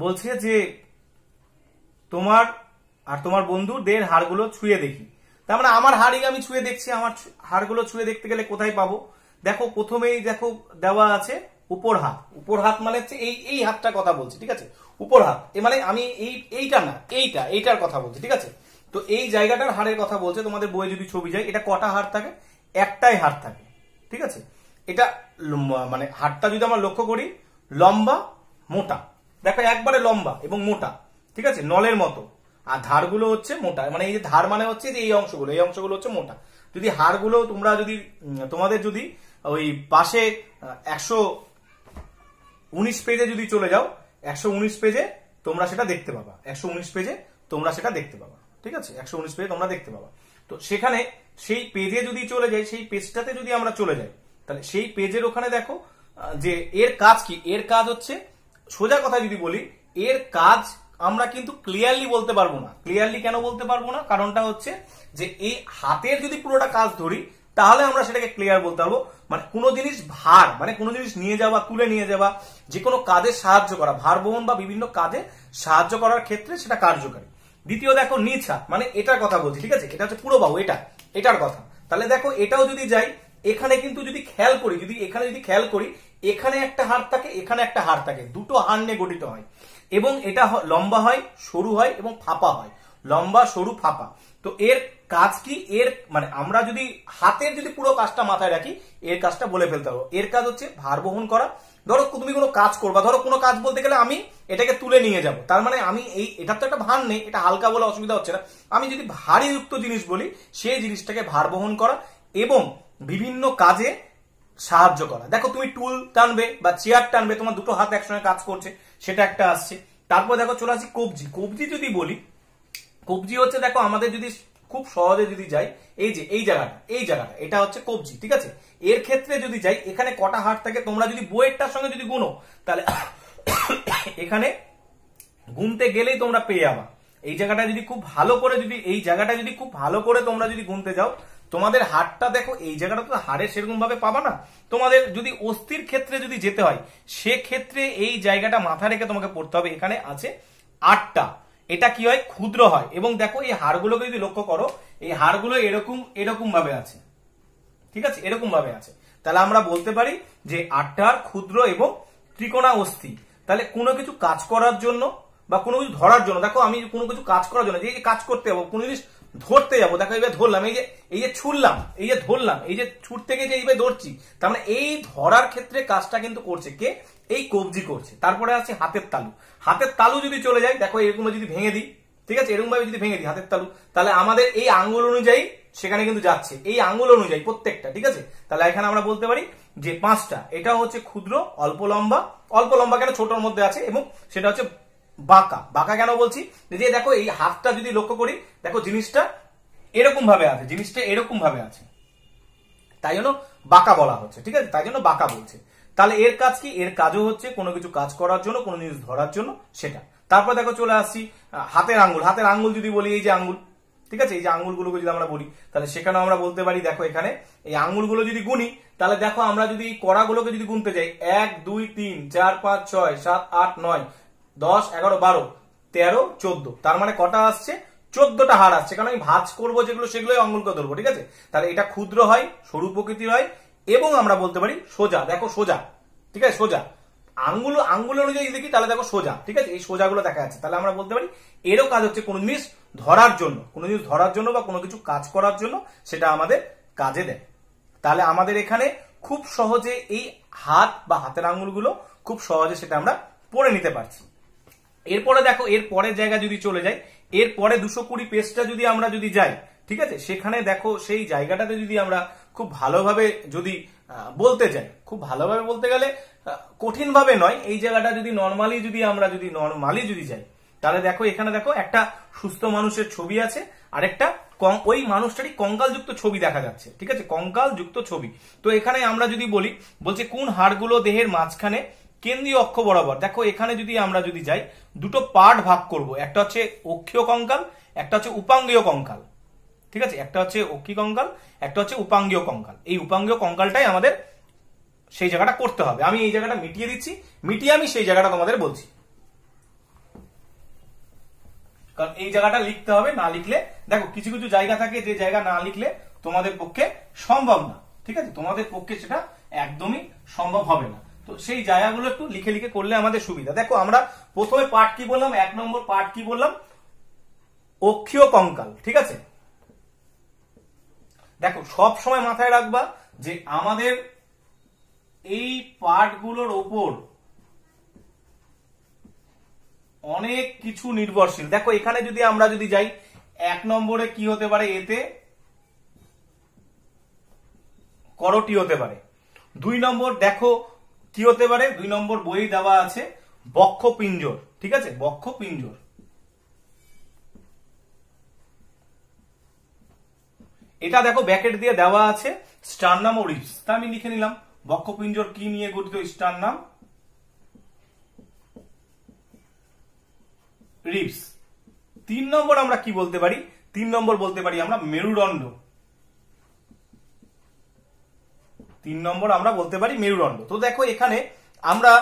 বলছে যে তোমার আর তোমার বন্ধুদের হাড়গুলো ছুঁয়ে দেখি। তার মানে আমার হাড়ই আমি ছুঁয়ে দেখছি, আমার হাড়গুলো ছুঁয়ে দেখতে গেলে কোথায় পাবো? দেখো প্রথমেই দেখো দেওয়া আছে উপর হাত। উপর হাত মানে হচ্ছে এই হাতটা কথা বলছি, ঠিক আছে, উপর হাত মানে আমি এইটা না, এইটার কথা বলছি, ঠিক আছে। তো এই জায়গাটার হাড়ের কথা বলছে। তোমাদের বইয়ে যদি ছবি যায়, এটা কটা হাড় থাকে? একটাই হাড় থাকে, ঠিক আছে। এটা মানে হাড়টা যদি আমরা লক্ষ্য করি, লম্বা মোটা, দেখো একবারে লম্বা এবং মোটা, ঠিক আছে, নলের মতো। আর ধারগুলো হচ্ছে মোটা, মানে এই যে ধার মানে হচ্ছে যে এই অংশগুলো হচ্ছে মোটা। যদি হাড়গুলো তোমরা যদি তোমাদের যদি ওই পাশে 119 পেজে যদি চলে যাও, 119 পেজে তোমরা সেটা দেখতে পাবা। 119 পেজে তোমরা সেটা দেখতে পাবা, ঠিক আছে, 119 পেজে তোমরা দেখতে পাবা। তো সেখানে সেই পেজে যদি চলে যাই, সেই পেজটাতে যদি আমরা চলে যাই, তাহলে সেই পেজের ওখানে দেখো যে এর কাজ কি। এর কাজ হচ্ছে, সোজা কথা যদি বলি, এর কাজ আমরা কিন্তু ক্লিয়ারলি বলতে পারবো না। ক্লিয়ারলি কেন বলতে পারবো না? কারণটা হচ্ছে যে এই হাতের যদি পুরোটা কাজ ধরি, তাহলে আমরা সেটাকে ক্লিয়ার বলতে পারবো। মানে কোনো জিনিস ভার, মানে কোনো জিনিস নিয়ে যাওয়া, তুলে নিয়ে যাওয়া, যে কোনো কাজে সাহায্য করা, ভার বহন বা বিভিন্ন কাজে সাহায্য করার ক্ষেত্রে সেটা কার্যকারী। দ্বিতীয় দেখো নিচ হাত, মানে এটার কথা বলছি, ঠিক আছে, এটা হচ্ছে পুরো বাহু, এটার কথা। তাহলে দেখো এটাও যদি যাই, এখানে কিন্তু যদি খেয়াল করি, এখানে একটা হাড় থাকে, এখানে একটা হাড় থাকে, দুটো হাড় নিয়ে গঠিত হয় এবং এটা লম্বা হয়, সরু হয় এবং ফাঁপা হয়, লম্বা সরু ফাঁপা। তো এর কাজ কি? এর মানে আমরা যদি হাতের যদি পুরো কাজটা মাথায় রাখি, এর কাজটা বলে ফেলতে হবে। এর কাজ হচ্ছে ভার বহন করা। ধরো তুমি কোনো কাজ করবা, ধরো কোনো কাজ বলতে গেলে আমি এটাকে তুলে নিয়ে যাব, তার মানে আমি এটার তো একটা ভার নেই, এটা হালকা বলে অসুবিধা হচ্ছে না। আমি যদি ভারী যুক্ত জিনিস বলি, সেই জিনিসটাকে ভার বহন করা এবং বিভিন্ন কাজে সাহায্য করা। দেখো তুমি টুল টানবে বা চেয়ার টানবে, তোমার দুটো হাত একসঙ্গে কাজ করছে, সেটা একটা আসছে। তারপর দেখো চলে আসি কবজি। কবজি যদি বলি, কবজি হচ্ছে দেখো আমাদের যদি খুব সহজে যদি যাই, এই জায়গাটা এটা হচ্ছে কবজি, ঠিক আছে। এর ক্ষেত্রে যদি যাই, এখানে কটা হাড় থাকে তোমরা যদি বইয়েরটার সঙ্গে যদি গুনো, তাহলে এখানে গুনতে গেলেই তোমরা পেয়ে যাবা। এই জায়গাটা যদি খুব ভালো করে তোমরা যদি গুনতে যাও, তোমাদের হাড়টা দেখো এই জায়গাটা তো হাড়ের সেরকম ভাবে পাবা না। তোমাদের যদি অস্থির ক্ষেত্রে যদি যেতে হয়, সেক্ষেত্রে এই জায়গাটা মাথা রেখে তোমাকে পড়তে হবে। এখানে আছে 8টা। এটা কি হয়? ক্ষুদ্র হয়। এবং দেখো এই হাড়গুলোকে যদি লক্ষ্য করো, এই হাড়গুলো এরকম ভাবে আছে, ঠিক আছে, এরকম ভাবে আছে। তাহলে আমরা বলতে পারি যে 8টা ক্ষুদ্র এবং ত্রিকোণা অস্থি। তাহলে কোনো কিছু কাজ করার জন্য বা কোনো কিছু ধরার জন্য, দেখো আমি কোনো কিছু কাজ করার জন্য, যে কাজ করতে যাবো, কোনো জিনিস ধরতে যাবো, দেখো এইভাবে ধরলাম, এই যে ছুড়লাম, এই যে ধরলাম, এই যে ছুটতে গিয়ে যে এইভাবে ধরছি, তার মানে এই ধরার ক্ষেত্রে কাজটা কিন্তু করছে কে? এই কবজি করছে। তারপরে আছে হাতের তালু। হাতের তালু যদি চলে যায়, দেখো এরকম যদি ভেঙে দিই, ঠিক আছে, এরকম ভাবে যদি ভেঙে দিই হাতের তালু, তাহলে আমাদের এই আঙ্গুল অনুযায়ী সেখানে কিন্তু যাচ্ছে, এই আঙ্গুল অনুযায়ী প্রত্যেকটা, ঠিক আছে। তাহলে এখানে আমরা বলতে পারি যে 5টা। এটা হচ্ছে ক্ষুদ্র, অল্প লম্বা কেন ছোটর মধ্যে আছে, এবং সেটা হচ্ছে বাঁকা কেন বলছি, যে দেখো এই হাতটা যদি লক্ষ্য করি, দেখো জিনিসটা এরকম ভাবে আছে, তাই জন্য বাঁকা বলা হচ্ছে, ঠিক আছে, তাই জন্য বাঁকা বলছে। তাহলে এর কাজ কি? এর কাজও হচ্ছে কোনো কিছু কাজ করার জন্য, কোনো জিনিস ধরার জন্য, সেটা। তারপর দেখো চলে আসছি হাতের আঙ্গুল যদি বলি, এই যে আঙ্গুল, ঠিক আছে, এই যে আঙ্গুলগুলোকে যদি আমরা বলি, তাহলে সেখানে আমরা বলতে পারি, দেখো এখানে এই আঙ্গুলগুলো যদি গুনি, তাহলে দেখো আমরা যদি কড়াগুলোকে যদি গুনতে যাই, 1 2 3 4 5 6 7 8 9 10 11 12 13 14, তার মানে কটা আসছে? 14টা হাড় আসছে। কারণ আমি ভাঁজ করবো যেগুলো, সেগুলোই আঙ্গুলকে ধরবো, ঠিক আছে। তাহলে এটা ক্ষুদ্র হয়, সরু প্রকৃতির হয়, এবং আমরা বলতে পারি সোজা। দেখো সোজা, ঠিক আছে, সোজা আঙ্গুল অনুযায়ী দেখি, তাহলে দেখো সোজা, ঠিক আছে, এই সোজাগুলো দেখা যাচ্ছে। তাহলে আমরা বলতে পারি এরও কাজ হচ্ছে কোনো জিনিস ধরার জন্য, বা কোনো কিছু কাজ করার জন্য, সেটা আমাদের কাজে দেয়। তাহলে আমাদের এখানে খুব সহজে এই হাত বা হাতের আঙ্গুলগুলো খুব সহজে সেটা আমরা পড়ে নিতে পারছি। এরপরে দেখো এর পরের জায়গা যদি চলে যাই, এরপরে 220 পেজটা যদি আমরা যদি যাই, ঠিক আছে, সেখানে দেখো সেই জায়গাটাতে যদি আমরা খুব ভালোভাবে যদি বলতে যাই, খুব ভালোভাবে বলতে গেলে কঠিন ভাবে নয়, এই জায়গাটা যদি নর্মালি যদি যাই, তাহলে দেখো এখানে দেখো একটা সুস্থ মানুষের ছবি আছে, আর একটা ওই মানুষটারই কঙ্কালযুক্ত ছবি দেখা যাচ্ছে, ঠিক আছে, কঙ্কালযুক্ত ছবি। তো এখানে আমরা যদি বলছে কোন হাড়গুলো দেহের মাঝখানে কেন্দ্রীয় অক্ষ বরাবর। দেখো এখানে যদি আমরা যদি যাই, দুটো পার্ট ভাগ করব, একটা হচ্ছে অক্ষীয় কঙ্কাল, একটা হচ্ছে উপাঙ্গীয় কঙ্কাল। ঠিক আছে, একটা হচ্ছে অক্ষী কঙ্কাল, একটা হচ্ছে উপাঙ্গীয় কঙ্কাল। এই উপাঙ্গীয় কঙ্কালটাই আমাদের সেই জায়গাটা করতে হবে। আমি এই জায়গাটা মিটিয়ে দিচ্ছি, মিটিয়ে আমি সেই জায়গাটা তোমাদের বলছি, কারণ এই জায়গাটা লিখতে হবে। না লিখলে দেখো কিছু কিছু জায়গা থাকে যে জায়গা না লিখলে তোমাদের পক্ষে সম্ভব না। ঠিক আছে, তোমাদের পক্ষে সেটা একদমই সম্ভব হবে না। তো সেই জায়গাগুলো একটু লিখে লিখে করলে আমাদের সুবিধা। দেখো আমরা প্রথমে পার্ট কি বললাম, 1 নম্বর পার্ট কি বললাম, অক্ষীয় কঙ্কাল। ঠিক আছে, দেখো সব সময় মাথায় রাখবা যে আমাদের এই পার্টগুলোর ওপর অনেক কিছু নির্ভরশীল। দেখো এখানে যদি আমরা যদি যাই, 1 নম্বরে কি হতে পারে, এতে করটি হতে পারে। 2 নম্বর দেখো কি হতে পারে, 2 নম্বর বই দেওয়া আছে বক্ষপিঞ্জর। ঠিক আছে, বক্ষপিঞ্জর। এটা দেখো ব্যাকেট দিয়ে দেওয়া আছে স্টার্নাম ও রিবস। তা আমি লিখে নিলাম বক্ষপিঞ্জর কি নিয়ে গঠিত, স্টার্নাম রিবস। 3 নম্বর আমরা কি বলতে পারি, 3 নম্বর বলতে পারি আমরা মেরুদণ্ড। 3 নম্বর আমরা বলতে পারি মেরুদণ্ড। তো দেখো এখানে আমরা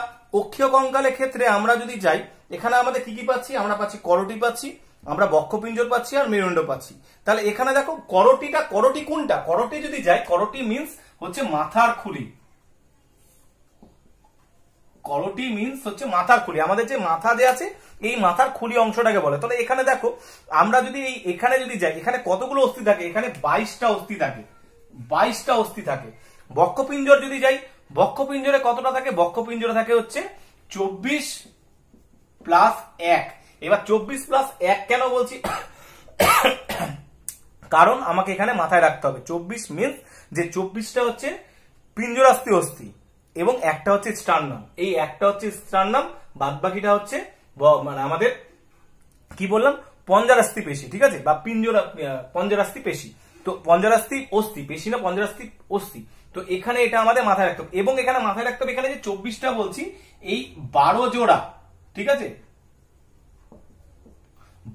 অক্ষীয় কঙ্কালের ক্ষেত্রে আমরা যদি যাই, এখানে আমাদের কি কি পাচ্ছি, আমরা পাচ্ছি করটি পাচ্ছি, আমরা বক্ষপিঞ্জর পাচ্ছি, আর মেরুদণ্ড পাচ্ছি। তাহলে এখানে দেখো করটিটা, করটি কোনটা, করটি যদি যাই, করটি মিন্স হচ্ছে মাথার খুলি। করটি মিন্স হচ্ছে মাথার খুলি, আমাদের যে মাথা যে আছে এই মাথার খুলি অংশটাকে বলে। তাহলে এখানে দেখো আমরা যদি এখানে যদি যাই, এখানে কতগুলো অস্থি থাকে, এখানে 22টা অস্থি থাকে, 22টা অস্থি থাকে। বক্ষপিঞ্জর যদি যাই, বক্ষপিঞ্জরে কতটা থাকে, বক্ষপিঞ্জরে থাকে হচ্ছে 24 প্লাস 1। এবার 24 প্লাস 1 কেন বলছি, কারণ আমাকে এখানে মাথায় রাখতে হবে 24 মিন্স যে 24টা হচ্ছে পিঞ্জরাস্থি অস্থি এবং একটা হচ্ছে স্টার্নাম। এই একটা হচ্ছে স্টার্নাম, বাদ বাকিটা হচ্ছে মানে আমাদের কি বললাম, পঞ্জরাস্থি পেশি। ঠিক আছে, বা পঞ্জরাস্থি পেশি। তো পঞ্জরাস্থি অস্থি পেশি না, পঞ্জরাস্থি অস্থি। তো এখানে এটা আমাদের মাথায় রাখতে হবে। এবং এখানে মাথায় রাখতে হবে, এখানে যে 24টা বলছি, এই 12 জোড়া, ঠিক আছে,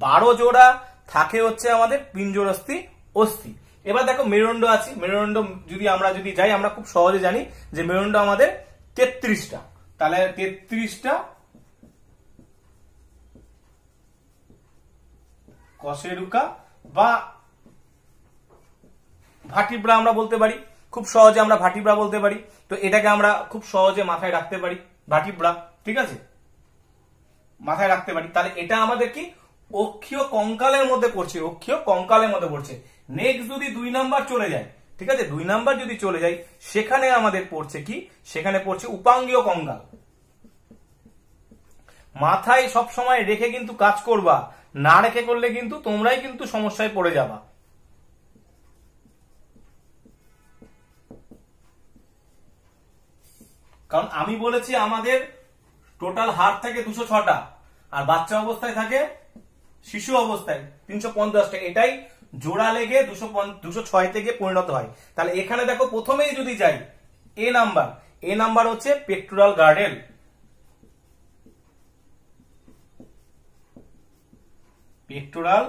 12 জোড়া থাকে হচ্ছে আমাদের পিঞ্জরাস্থি অস্থি। এবার দেখো মেরুদণ্ড আছে, মেরুদণ্ড যদি আমরা যদি যাই, আমরা খুব সহজে জানি যে মেরুদণ্ড আমাদের 33টা। তাহলে 33টা কশেরুকা বা ভাটিব্রা আমরা বলতে পারি, খুব সহজে আমরা ভাটিব্রা বলতে পারি। তো এটাকে আমরা খুব সহজে মাথায় রাখতে পারি, ভাটিব্রা। ঠিক আছে, মাথায় রাখতে পারি। তাহলে এটা আমাদের কি অক্ষীয় কঙ্কালের মধ্যে পড়ছে, অক্ষীয় কঙ্কালের মধ্যে পড়ছে। নেক্সট যদি 2 নাম্বার চলে যায়, ঠিক আছে, 2 নাম্বার যদি চলে যায়, সেখানে আমাদের পড়ছে কি, সেখানে পড়ছে উপাঙ্গীয় কঙ্কাল। মাথায় সব সময় রেখে কিন্তু কাজ করবা, না রেখে করলে কিন্তু তোমরাই কিন্তু সমস্যায় পড়ে যাবা। কারণ আমি বলেছি আমাদের টোটাল হাড় থাকে 206টা, আর বাচ্চা অবস্থায় থাকে, শিশু অবস্থায় 350টা। এটাই জোড়া লেগে 206 থেকে পরিণত হয়। তাহলে এখানে দেখো প্রথমেই যদি যাই, এ নাম্বার হচ্ছে পেক্টোরাল গার্ডেল। পেক্টোরাল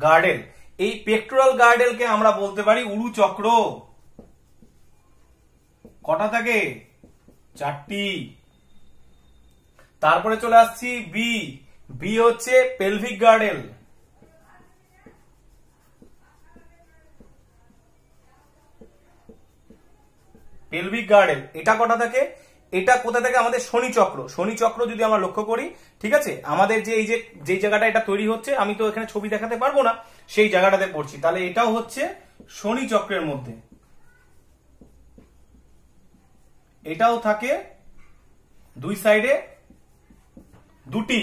গার্ডেল, এই পেক্টোরাল গার্ডেলকে আমরা বলতে পারি উরু চক্র। কটা থাকে, 4টি। তারপরে চলে আসছি বি হচ্ছে পেলভিক গার্ডেল। পেলভিক গার্ডেল এটা কটা থাকে, এটা কোথা থেকে, আমাদের শনি চক্র। শনি চক্র যদি আমরা লক্ষ্য করি, ঠিক আছে, আমাদের যে এই যে জায়গাটা এটা তৈরি হচ্ছে, আমি তো এখানে ছবি দেখাতে পারবো না, সেই জায়গাটাতে পড়ছি। তাহলে এটাও হচ্ছে শনি চক্রের মধ্যে, এটাও থাকে 2 সাইডে 2টি।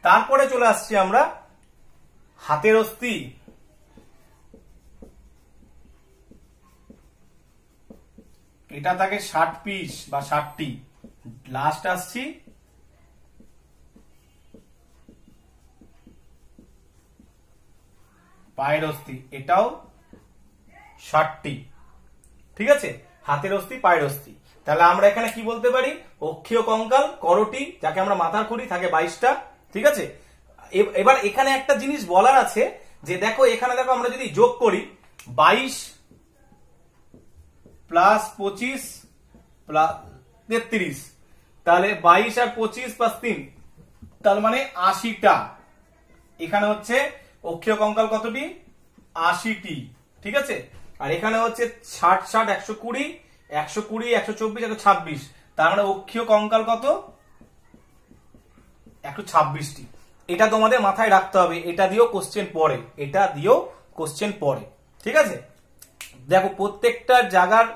তারপরে চলে আসছি আমরা হাতের অস্থি। এটা থাকে 60 পিস বা 60টি। লাস্ট আসছি পায়ের অস্থি, এটাও 60টি। ঠিক আছে, হাতের অস্থি, পায়ের অস্থি। তাহলে আমরা এখানে কি বলতে পারি, অক্ষীয় কঙ্কাল করটি যাকে আমরা মাথার খুঁড়ি থাকে 22টা। ঠিক আছে, এবার এখানে একটা জিনিস বলার আছে যে দেখো এখানে দেখো আমরা যদি যোগ করি 22 প্লাস 25 প্লাস 33, তাহলে 22 আর 25 প্লাস 3, তার মানে 80টা। এখানে হচ্ছে অক্ষীয় কঙ্কাল কতটি, 80টি। ঠিক আছে, আর এখানে হচ্ছে 60 60 120 120 124 126, তার মানে অক্ষীয় কঙ্কাল কত, 126টি। এটা তোমাদের মাথায় রাখতে হবে, এটা দিয়েও কোশ্চেন পড়ে, এটা দিয়েও কোশ্চেন পড়ে। ঠিক আছে, দেখো প্রত্যেকটা জায়গার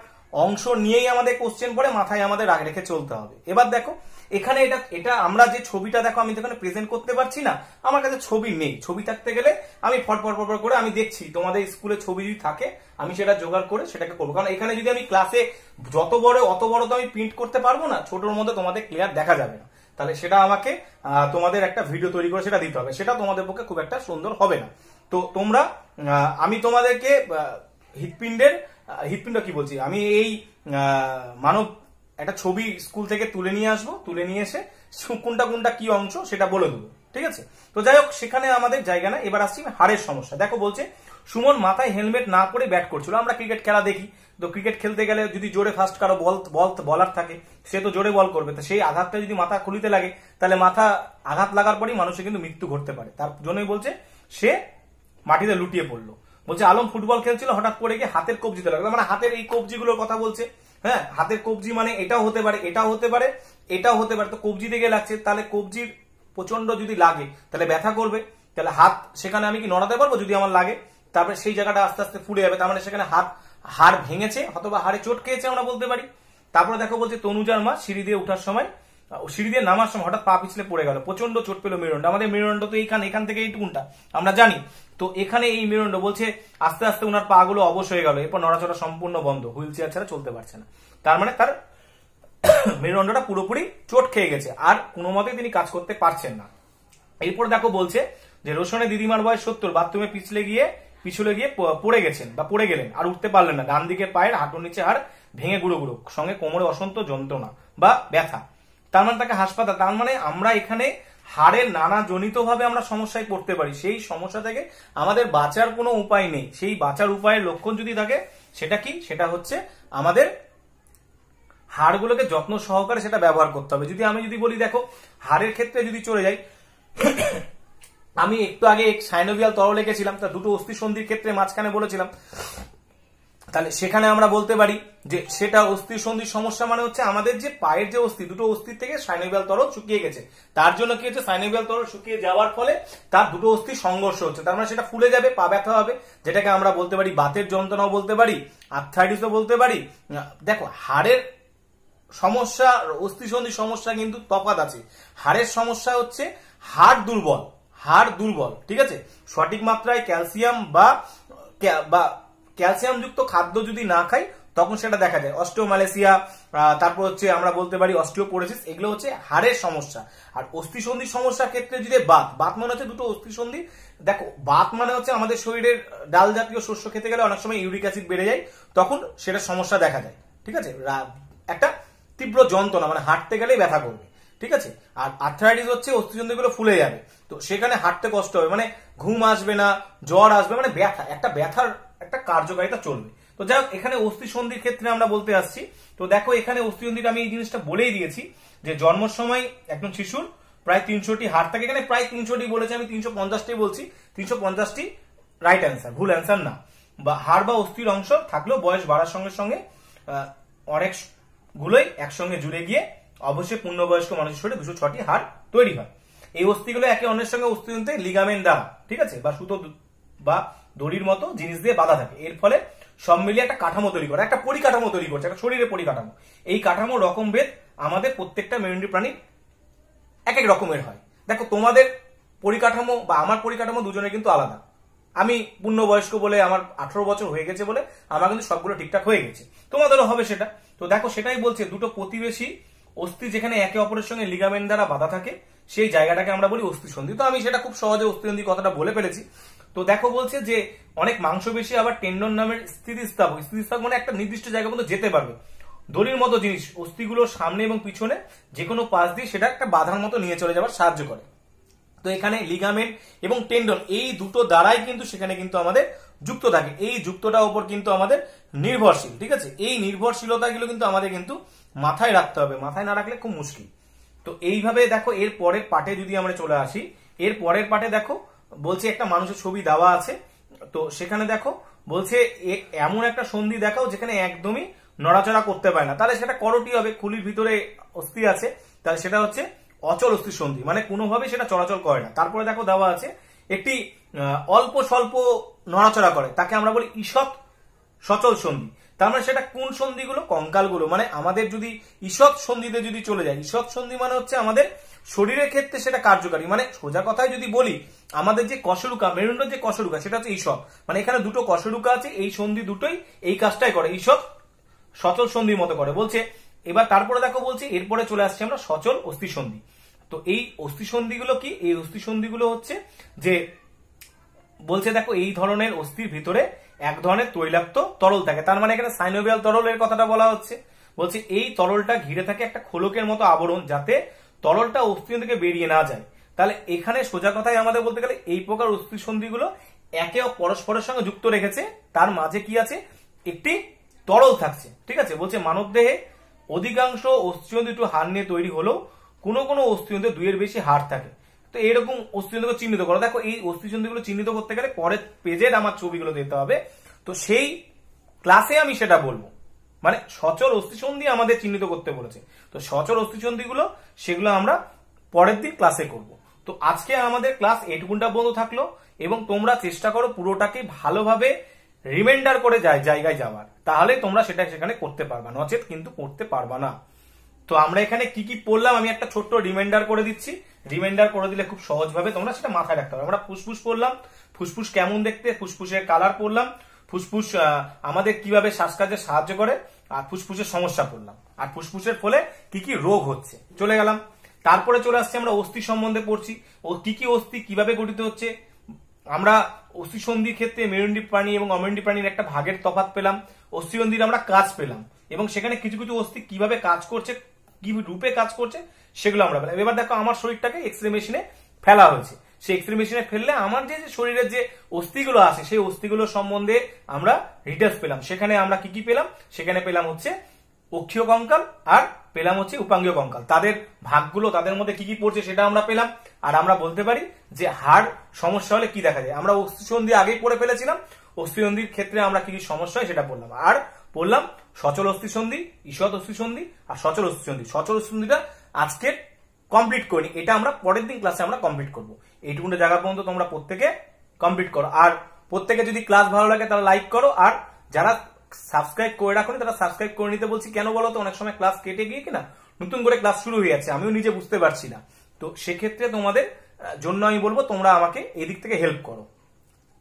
অংশ নিয়েই আমাদের কোশ্চেন পড়ে, মাথায় আমাদের রেখে চলতে হবে। এবার দেখো এখানে এটা আমরা যে ছবিটা দেখো আমি এখানে প্রেজেন্ট করতে পারছি না, আমার কাছে ছবি নেই। ছবি থাকতে গেলে আমি ফটফট করে আমি দেখছি তোমাদের স্কুলে ছবি যদি থাকে আমি সেটা জোগাড় করে সেটাকে করবো। কারণ এখানে যদি আমি ক্লাসে যত বড় অত বড় তো আমি প্রিন্ট করতে পারবো না, ছোটর মধ্যে তোমাদের ক্লিয়ার দেখা যাবে না। তাহলে সেটা আমাকে তোমাদের একটা ভিডিও তৈরি করে সেটা দিতে হবে, সেটা তোমাদের পক্ষে খুব একটা সুন্দর হবে না। তো তোমরা আমি তোমাদেরকে হৃৎপিণ্ড কি বলছি, আমি এই মানব একটা ছবি স্কুল থেকে তুলে নিয়ে আসবো, তুলে নিয়ে এসে কোনটা কোনটা কি অংশ সেটা বলে দেবো। ঠিক আছে, তো যাই হোক সেখানে আমাদের জায়গা না। এবার আসছি হাড়ের সমস্যা। দেখো বলছে সুমন মাথায় হেলমেট না পরে ব্যাট করছিল। আমরা ক্রিকেট খেলা দেখি, তো ক্রিকেট খেলতে গেলে যদি জোরে ফার্স্ট কারো বলার থাকে সে তো জোরে বল করবে, তো সেই আঘাতটা যদি মাথা খুলিতে লাগে তাহলে মাথা আঘাত লাগার পরেই মানুষের কিন্তু মৃত্যু ঘটতে পারে। তার জন্যই বলছে সে মাটিতে লুটিয়ে পড়লো। বলছে আলম ফুটবল খেলছিল, হঠাৎ করে গিয়ে হাতের কবজিতে লাগলো, মানে হাতের এই কবজিগুলোর কথা বলছে। হ্যাঁ, হাতের কবজি মানে এটাও হতে পারে, এটাও হতে পারে, এটাও হতে পারে। তো কবজি দিকে লাগছে, তাহলে কবজির প্রচন্ড যদি লাগে তাহলে ব্যথা করবে, তাহলে হাত সেখানে আমি কি নড়াতে পারবো যদি আমার লাগে, তারপরে সেই জায়গাটা আস্তে আস্তে ফুলে যাবে, তার মানে সেখানে হাড় ভেঙেছে অথবা হাড়ে চোট খেয়েছে আমরা বলতে পারি। তারপরে দেখো বলছে তনুজার মা সিঁড়ি দিয়ে ওঠার সময়, সিঁড়ি দিয়ে নামার সময় হঠাৎ পা পিছলে পড়ে গেল, প্রচন্ড চোট পেল মেরুদণ্ড। আমাদের মেরুদণ্ড তো এখান থেকে এইটুকুনটা আমরা জানি, তো এখানে এই মেরুদণ্ড বলছে আস্তে আস্তে ওনার পা গুলো অবশ হয়ে গেল, এরপর নড়াচড়া সম্পূর্ণ বন্ধ, হুইল চেয়ার ছাড়া চলতে পারছে না। তার মানে তার মেরুদণ্ডটা পুরোপুরি চোট খেয়ে গেছে, আর কোনো মতেই তিনি কাজ করতে পারছেন না। এরপর দেখো বলছে যে রোশনের দিদিমার বয়স 70, বাথরুমে পিছলে গিয়ে পড়ে গেছেন বা পড়ে গেলেন, আর উঠতে পারলেন না। ডান দিকে পায়ের হাঁটুর নিচে হাড় ভেঙে গুঁড়ো গুঁড়ো, সঙ্গে কোমরে অসন্ত যন্ত্রণা বা ব্যথা, তার মানে তাকে হাসপাতাল। তার মানে আমরা এখানে হাড়ের নানা জনিত ভাবে আমরা সমস্যায় পড়তে পারি, সেই সমস্যা থেকে আমাদের বাঁচার কোনো উপায় নেই। সেই বাঁচার উপায়ের লক্ষণ যদি থাকে সেটা কি, সেটা হচ্ছে আমাদের হাড়গুলোকে যত্ন সহকারে সেটা ব্যবহার করতে হবে। আমি যদি বলি দেখো হাড়ের ক্ষেত্রে যদি চলে যাই, আমি একটু আগে সাইনোভিয়াল তরল লিখেছিলাম, তা দুটো অস্থি সন্ধির ক্ষেত্রে মাঝখানে বলেছিলাম, তাহলে সেখানে আমরা বলতে পারি যে সেটা অস্থি সন্ধির সমস্যা মানে হচ্ছে আমাদের যে পায়ের যে অস্থি, দুটো অস্থির থেকে সাইনোভিয়াল তরল শুকিয়ে গেছে। তার জন্য কি হচ্ছে, সাইনোভিয়াল তরল শুকিয়ে যাওয়ার ফলে তার দুটো অস্থি সংঘর্ষ হচ্ছে, তার মানে সেটা ফুলে যাবে, পা ব্যথা হবে, যেটাকে আমরা বলতে পারি বাতের যন্ত্রণাও বলতে পারি, আর্থ্রাইটিসও বলতে পারি। দেখো হাড়ের সমস্যা অস্থি সন্ধির সমস্যা কিন্তু তফাৎ আছে। হাড়ের সমস্যা হচ্ছে হাড় দুর্বল, ঠিক আছে, সঠিক মাত্রায় ক্যালসিয়াম বা ক্যালসিয়াম যুক্ত খাদ্য যদি না খাই তখন সেটা দেখা যায়। অস্টিওমালেসিয়া, তারপর হচ্ছে আমরা বলতে পারি অস্টিওপোরোসিস, এগুলো হচ্ছে হাড়ের সমস্যা। আর অস্থি সন্ধির সমস্যার ক্ষেত্রে যদি বাত মানে হচ্ছে দুটো অস্থি সন্ধি। দেখো বাত মানে হচ্ছে আমাদের শরীরের ডাল জাতীয় শস্য খেতে গেলে অনেক সময় ইউরিক অ্যাসিড বেড়ে যায়, তখন সেটা সমস্যা দেখা যায়। ঠিক আছে, একটা তীব্র যন্ত্রণা, মানে হাঁটতে গেলেই ব্যথা করবে। ঠিক আছে, আর আর্থ্রাইটিস হচ্ছে অস্থিসন্ধিগুলো ফুলে যাবে, তো সেখানে হাঁটতে কষ্ট হবে, মানে ঘুম আসবে না, জ্বর আসবে, মানে ব্যথার একটা কার্যকারিতা চলবে। তো যাই হোক এখানে অস্থিসন্ধির ক্ষেত্রে আমরা বলতে আসছি। তো দেখো এখানে অস্থিসন্ধিটা আমি এই জিনিসটা বলেই দিয়েছি যে জন্মের সময় একজন শিশুর প্রায় 300টি হাড় থাকে। এখানে প্রায় 300টি বলেছে, আমি 350টি বলছি, 350টি রাইট অ্যান্সার, ভুল অ্যান্সার না। বা হাড় বা অস্থির অংশ থাকলেও বয়স বাড়ার সঙ্গে সঙ্গে অনেক গুলোই একসঙ্গে জুড়ে গিয়ে অবশ্যই পূর্ণবয়স্ক মানুষের শরীরে 206টি হাড় তৈরি হয়। এই অস্থিগুলো একে অন্যের সঙ্গে অস্থিতন্ত্রে লিগামেন্ট দ্বারা, ঠিক আছে, বা সুতো বা দড়ির মতো জিনিস দিয়ে বাঁধা থাকে। এর ফলে সব মিলিয়ে একটা কাঠামো তৈরি করে, একটা পরিকাঠামো তৈরি করছে, একটা শরীরের পরিকাঠামো। এই কাঠামো রকমভেদ আমাদের প্রত্যেকটা মেরুদণ্ডী প্রাণীর এক এক রকমের হয়। দেখো তোমাদের পরিকাঠামো বা আমার পরিকাঠামো দুজনের কিন্তু আলাদা। আমি পূর্ণবয়স্ক বলে, আমার 18 বছর হয়ে গেছে বলে আমার কিন্তু সবগুলো ঠিকঠাক হয়ে গেছে, তোমাদেরও হবে সেটা। তো দেখো সেটাই বলছে, দুটো প্রতিবেশী অস্থি যেখানে একে অপরের সঙ্গে লিগামেন্ট দ্বারা বাঁধা থাকে সেই জায়গাটাকে আমরা বলি অস্থিসন্ধি। তো আমি সেটা খুব সহজে অস্থিসন্ধি কথাটা বলে ফেলেছি। তো দেখো বলছে যে অনেক মাংসপেশী আবার টেন্ডন নামের স্থিতিস্থাপক মানে একটা নির্দিষ্ট জায়গা পর্যন্ত যেতে পারবে। দড়ির মতো জিনিস অস্থিগুলোর সামনে এবং পিছনে যে কোনো পাশ দিয়ে সেটা একটা বাধার মতো নিয়ে চলে যাওয়ার সাহায্য করে। তো এখানে লিগামেন্ট এবং টেন্ডন এই দুটো দ্বারাই কিন্তু সেখানে কিন্তু আমাদের যুক্ত থাকে, এই যুক্তটার উপর কিন্তু আমাদের নির্ভরশীল। ঠিক আছে, এই নির্ভরশীলতাগুলো কিন্তু আমাদের কিন্তু মাথায় রাখতে হবে, মাথায় না রাখলে খুব মুশকিল। তো এইভাবে দেখো এর পরের পার্টে যদি আমরা চলে আসি, এর পরের পার্টে দেখো বলছে একটা মানুষের ছবি দেওয়া আছে। তো সেখানে দেখো বলছে এমন একটা সন্ধি দেখাও যেখানে একদমই নড়াচড়া করতে পারে না, তাহলে সেটা করটি হবে। খুলির ভিতরে অস্থি আছে, তাহলে সেটা হচ্ছে অচল অস্থি সন্ধি, মানে কোনোভাবে সেটা চলাচল করে না। তারপরে দেখো দেওয়া আছে একটি অল্প স্বল্প নড়াচড়া করে, তাকে আমরা বলি ঈষৎ সচল সন্ধি। তার মানে সেটা কোন সন্ধিগুলো? কঙ্কালগুলো। মানে আমাদের যদি ঈষৎ সন্ধিতে যদি চলে যায়, ঈষৎ সন্ধি মানে হচ্ছে আমাদের শরীরের ক্ষেত্রে সেটা কার্যকারী। মানে সোজা কথায় যদি বলি, আমাদের যে কশরুকা, মেরুদণ্ডের যে কশরুকা সেটা হচ্ছে ঈষৎ, মানে এখানে দুটো কশরুকা আছে, এই সন্ধি দুটোই এই কাজটাই করে, ঈষৎ সচল সন্ধির মতো করে বলছে। এবার তারপরে দেখো বলছে এরপরে চলে আসছে আমরা সচল অস্থি সন্ধি। তো এই অস্থি সন্ধিগুলো কি? এই অস্থি সন্ধিগুলো হচ্ছে যে বলছে দেখো এই ধরনের অস্থির ভিতরে এক ধরনের তৈলাক্ত তরল থাকে, তার মানে এখানে সাইনোভিয়াল তরলের কথাটা বলা হচ্ছে। বলছে এই তরলটা ঘিরে থাকে একটা খোলকের মতো আবরণ, যাতে তরলটা অস্থি থেকে বেরিয়ে না যায়। তাহলে এখানে সোজা কথায় আমাদের বলতে গেলে এই প্রকার অস্থি সন্ধিগুলো একে পরস্পরের সঙ্গে যুক্ত রেখেছে, তার মাঝে কি আছে? একটি তরল থাকছে। ঠিক আছে, বলছে মানব দেহে অধিকাংশ অস্থিসন্ধি একটু হাড় নিয়ে তৈরি হলেও কোনো কোনো অস্থিসন্ধিতে দুইয়ের বেশি হাড় থাকে। তো এরকম অস্থিসন্ধিকে চিহ্নিত করো। দেখো এই অস্থিসন্ধিগুলো চিহ্নিত করতে গেলে পরের পেজের আমার ছবিগুলো দিতে হবে, তো সেই ক্লাসে আমি সেটা বলবো। মানে সচল অস্থিসন্ধি আমাদের চিহ্নিত করতে বলেছে, তো সচল অস্থিসন্ধিগুলো সেগুলো আমরা পরের দিন ক্লাসে করব। তো আজকে আমাদের ক্লাস এটুকুনটা বন্ধ থাকলো, এবং তোমরা চেষ্টা করো পুরোটাকে ভালোভাবে রিমাইন্ডার করে জায়গায় যাওয়ার, তাহলে তোমরা সেটা সেখানে করতে পারবা, নচেত কিন্তু করতে পারবা না। তো আমরা এখানে কি কি পড়লাম আমি একটা ছোট্ট রিমাইন্ডার করে দিচ্ছি, রিমাইন্ডার করে দিলে খুব সহজভাবে তোমরা সেটা মাথায় রাখতে পারবে। আমরা ফুসফুস পড়লাম, ফুসফুস কেমন দেখতে, ফুসফুসের কালার পড়লাম, ফুসফুস আমাদের কিভাবে শ্বাসকাজে সাহায্য করে, আর ফুসফুসের সমস্যা পড়লাম, আর ফুসফুসের ফলে কি কি রোগ হচ্ছে চলে গেলাম। তারপরে চলে আসছে আমরা অস্থি সম্বন্ধে পড়ছি, ও কি কি অস্থি কিভাবে গঠিত হচ্ছে। আমরা অস্থিসন্ধির ক্ষেত্রে মেরুদণ্ডী প্রাণী এবং অমেরুদণ্ডী প্রাণীর একটা ভাগের তফাৎ পেলাম, অস্থিসন্ধির আমরা কাজ পেলাম, এবং সেখানে কিছু কিছু অস্থি কিভাবে কাজ করছে, কি রূপে কাজ করছে সেগুলো আমরা পেলাম। এবার দেখো আমার শরীরটাকে এক্সরে মেশিনে ফেলা হয়েছে, সেই এক্সরে মেশিনে ফেললে আমার যে শরীরের যে অস্থিগুলো আছে সেই অস্থিগুলো সম্বন্ধে আমরা ডিটেলস পেলাম। সেখানে আমরা কি কি পেলাম? সেখানে পেলাম হচ্ছে অক্ষীয় কঙ্কাল, আর পেলাম হচ্ছে উপাঙ্গীয় কঙ্কাল, তাদের ভাগগুলো, তাদের মধ্যে কি কি পড়ছে সেটা আমরা পেলাম। আর আমরা বলতে পারি যে হাড় সমস্যা হলে কি দেখা যায়, আমরা অস্থিসন্ধি আগেই পড়ে ফেলেছিলাম, অস্থিসন্ধির ক্ষেত্রে আমরা কি কি সমস্যা হয় সেটা পড়লাম। আর পড়লাম সচল অস্থিসন্ধি, ঈষৎ অস্থিসন্ধি আর সচল অস্থিসন্ধি। সচল অস্থিসন্ধিটা আজকে কমপ্লিট করিনি, এটা আমরা পরের দিন ক্লাসে আমরা কমপ্লিট করবো। এইটুকুটা জায়গা পর্যন্ত তোমরা প্রত্যেকে কমপ্লিট করো, আর প্রত্যেকে যদি ক্লাস ভালো লাগে তারা লাইক করো, আর যারা সাবস্ক্রাইব করে রাখো তারা সাবস্ক্রাইব করে নিতে বলছি। কেন বলো তো, অনেক সময় ক্লাস কেটে গিয়ে কিনা নতুন করে ক্লাস শুরু হয়ে যাচ্ছে, আমিও নিজে বুঝতে পারছি না। তো সেক্ষেত্রে তোমাদের জন্য আমি বলবো তোমরা আমাকে এদিক থেকে হেল্প করো।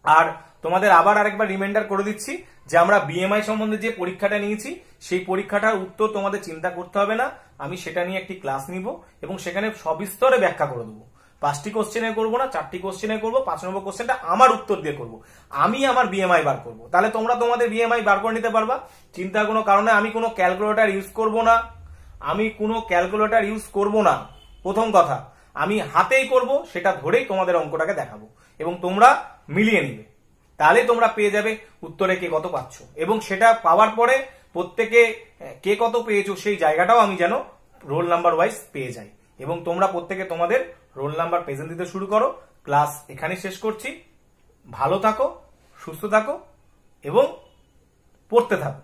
আর তোমাদের আবার আরেকবার রিমাইন্ডার করে দিচ্ছি যে আমরা বিএমআই সম্বন্ধে যে পরীক্ষাটা নিয়েছি সেই পরীক্ষাটার উত্তর তোমাদের চিন্তা করতে হবে না, আমি সেটা নিয়ে একটি ক্লাস নিব এবং সেখানে সবিস্তরে ব্যাখ্যা করে দেবো। 5টি কোশ্চেনে করবো না, 4টি কোশ্চেনে করবো। 5 নম্বর কোশ্চেনটা আমার উত্তর দিয়ে করবো, আমি আমার বিএমআই বার করবো, তাহলে তোমরা তোমাদের বিএমআই বার করে নিতে পারবা। চিন্তার কোনো কারণে আমি কোনো ক্যালকুলেটর ইউজ করবো না, আমি কোনো ক্যালকুলেটর ইউজ করবো না। প্রথম কথা, আমি হাতেই করব, সেটা ধরেই তোমাদের অঙ্কটাকে দেখাবো এবং তোমরা মিলিয়ে নিবে, তাহলে তোমরা পেয়ে যাবে উত্তরে কে কত পাচ্ছ, এবং সেটা পাওয়ার পরে প্রত্যেকে কে কত পেয়েছো সেই জায়গাটাও আমি যেন রোল নাম্বার ওয়াইজ পেয়ে যাই, এবং তোমরা প্রত্যেকে তোমাদের রোল নাম্বার প্রেজেন্ট দিতে শুরু করো। ক্লাস এখানে শেষ করছি, ভালো থাকো, সুস্থ থাকো এবং পড়তে থাকো।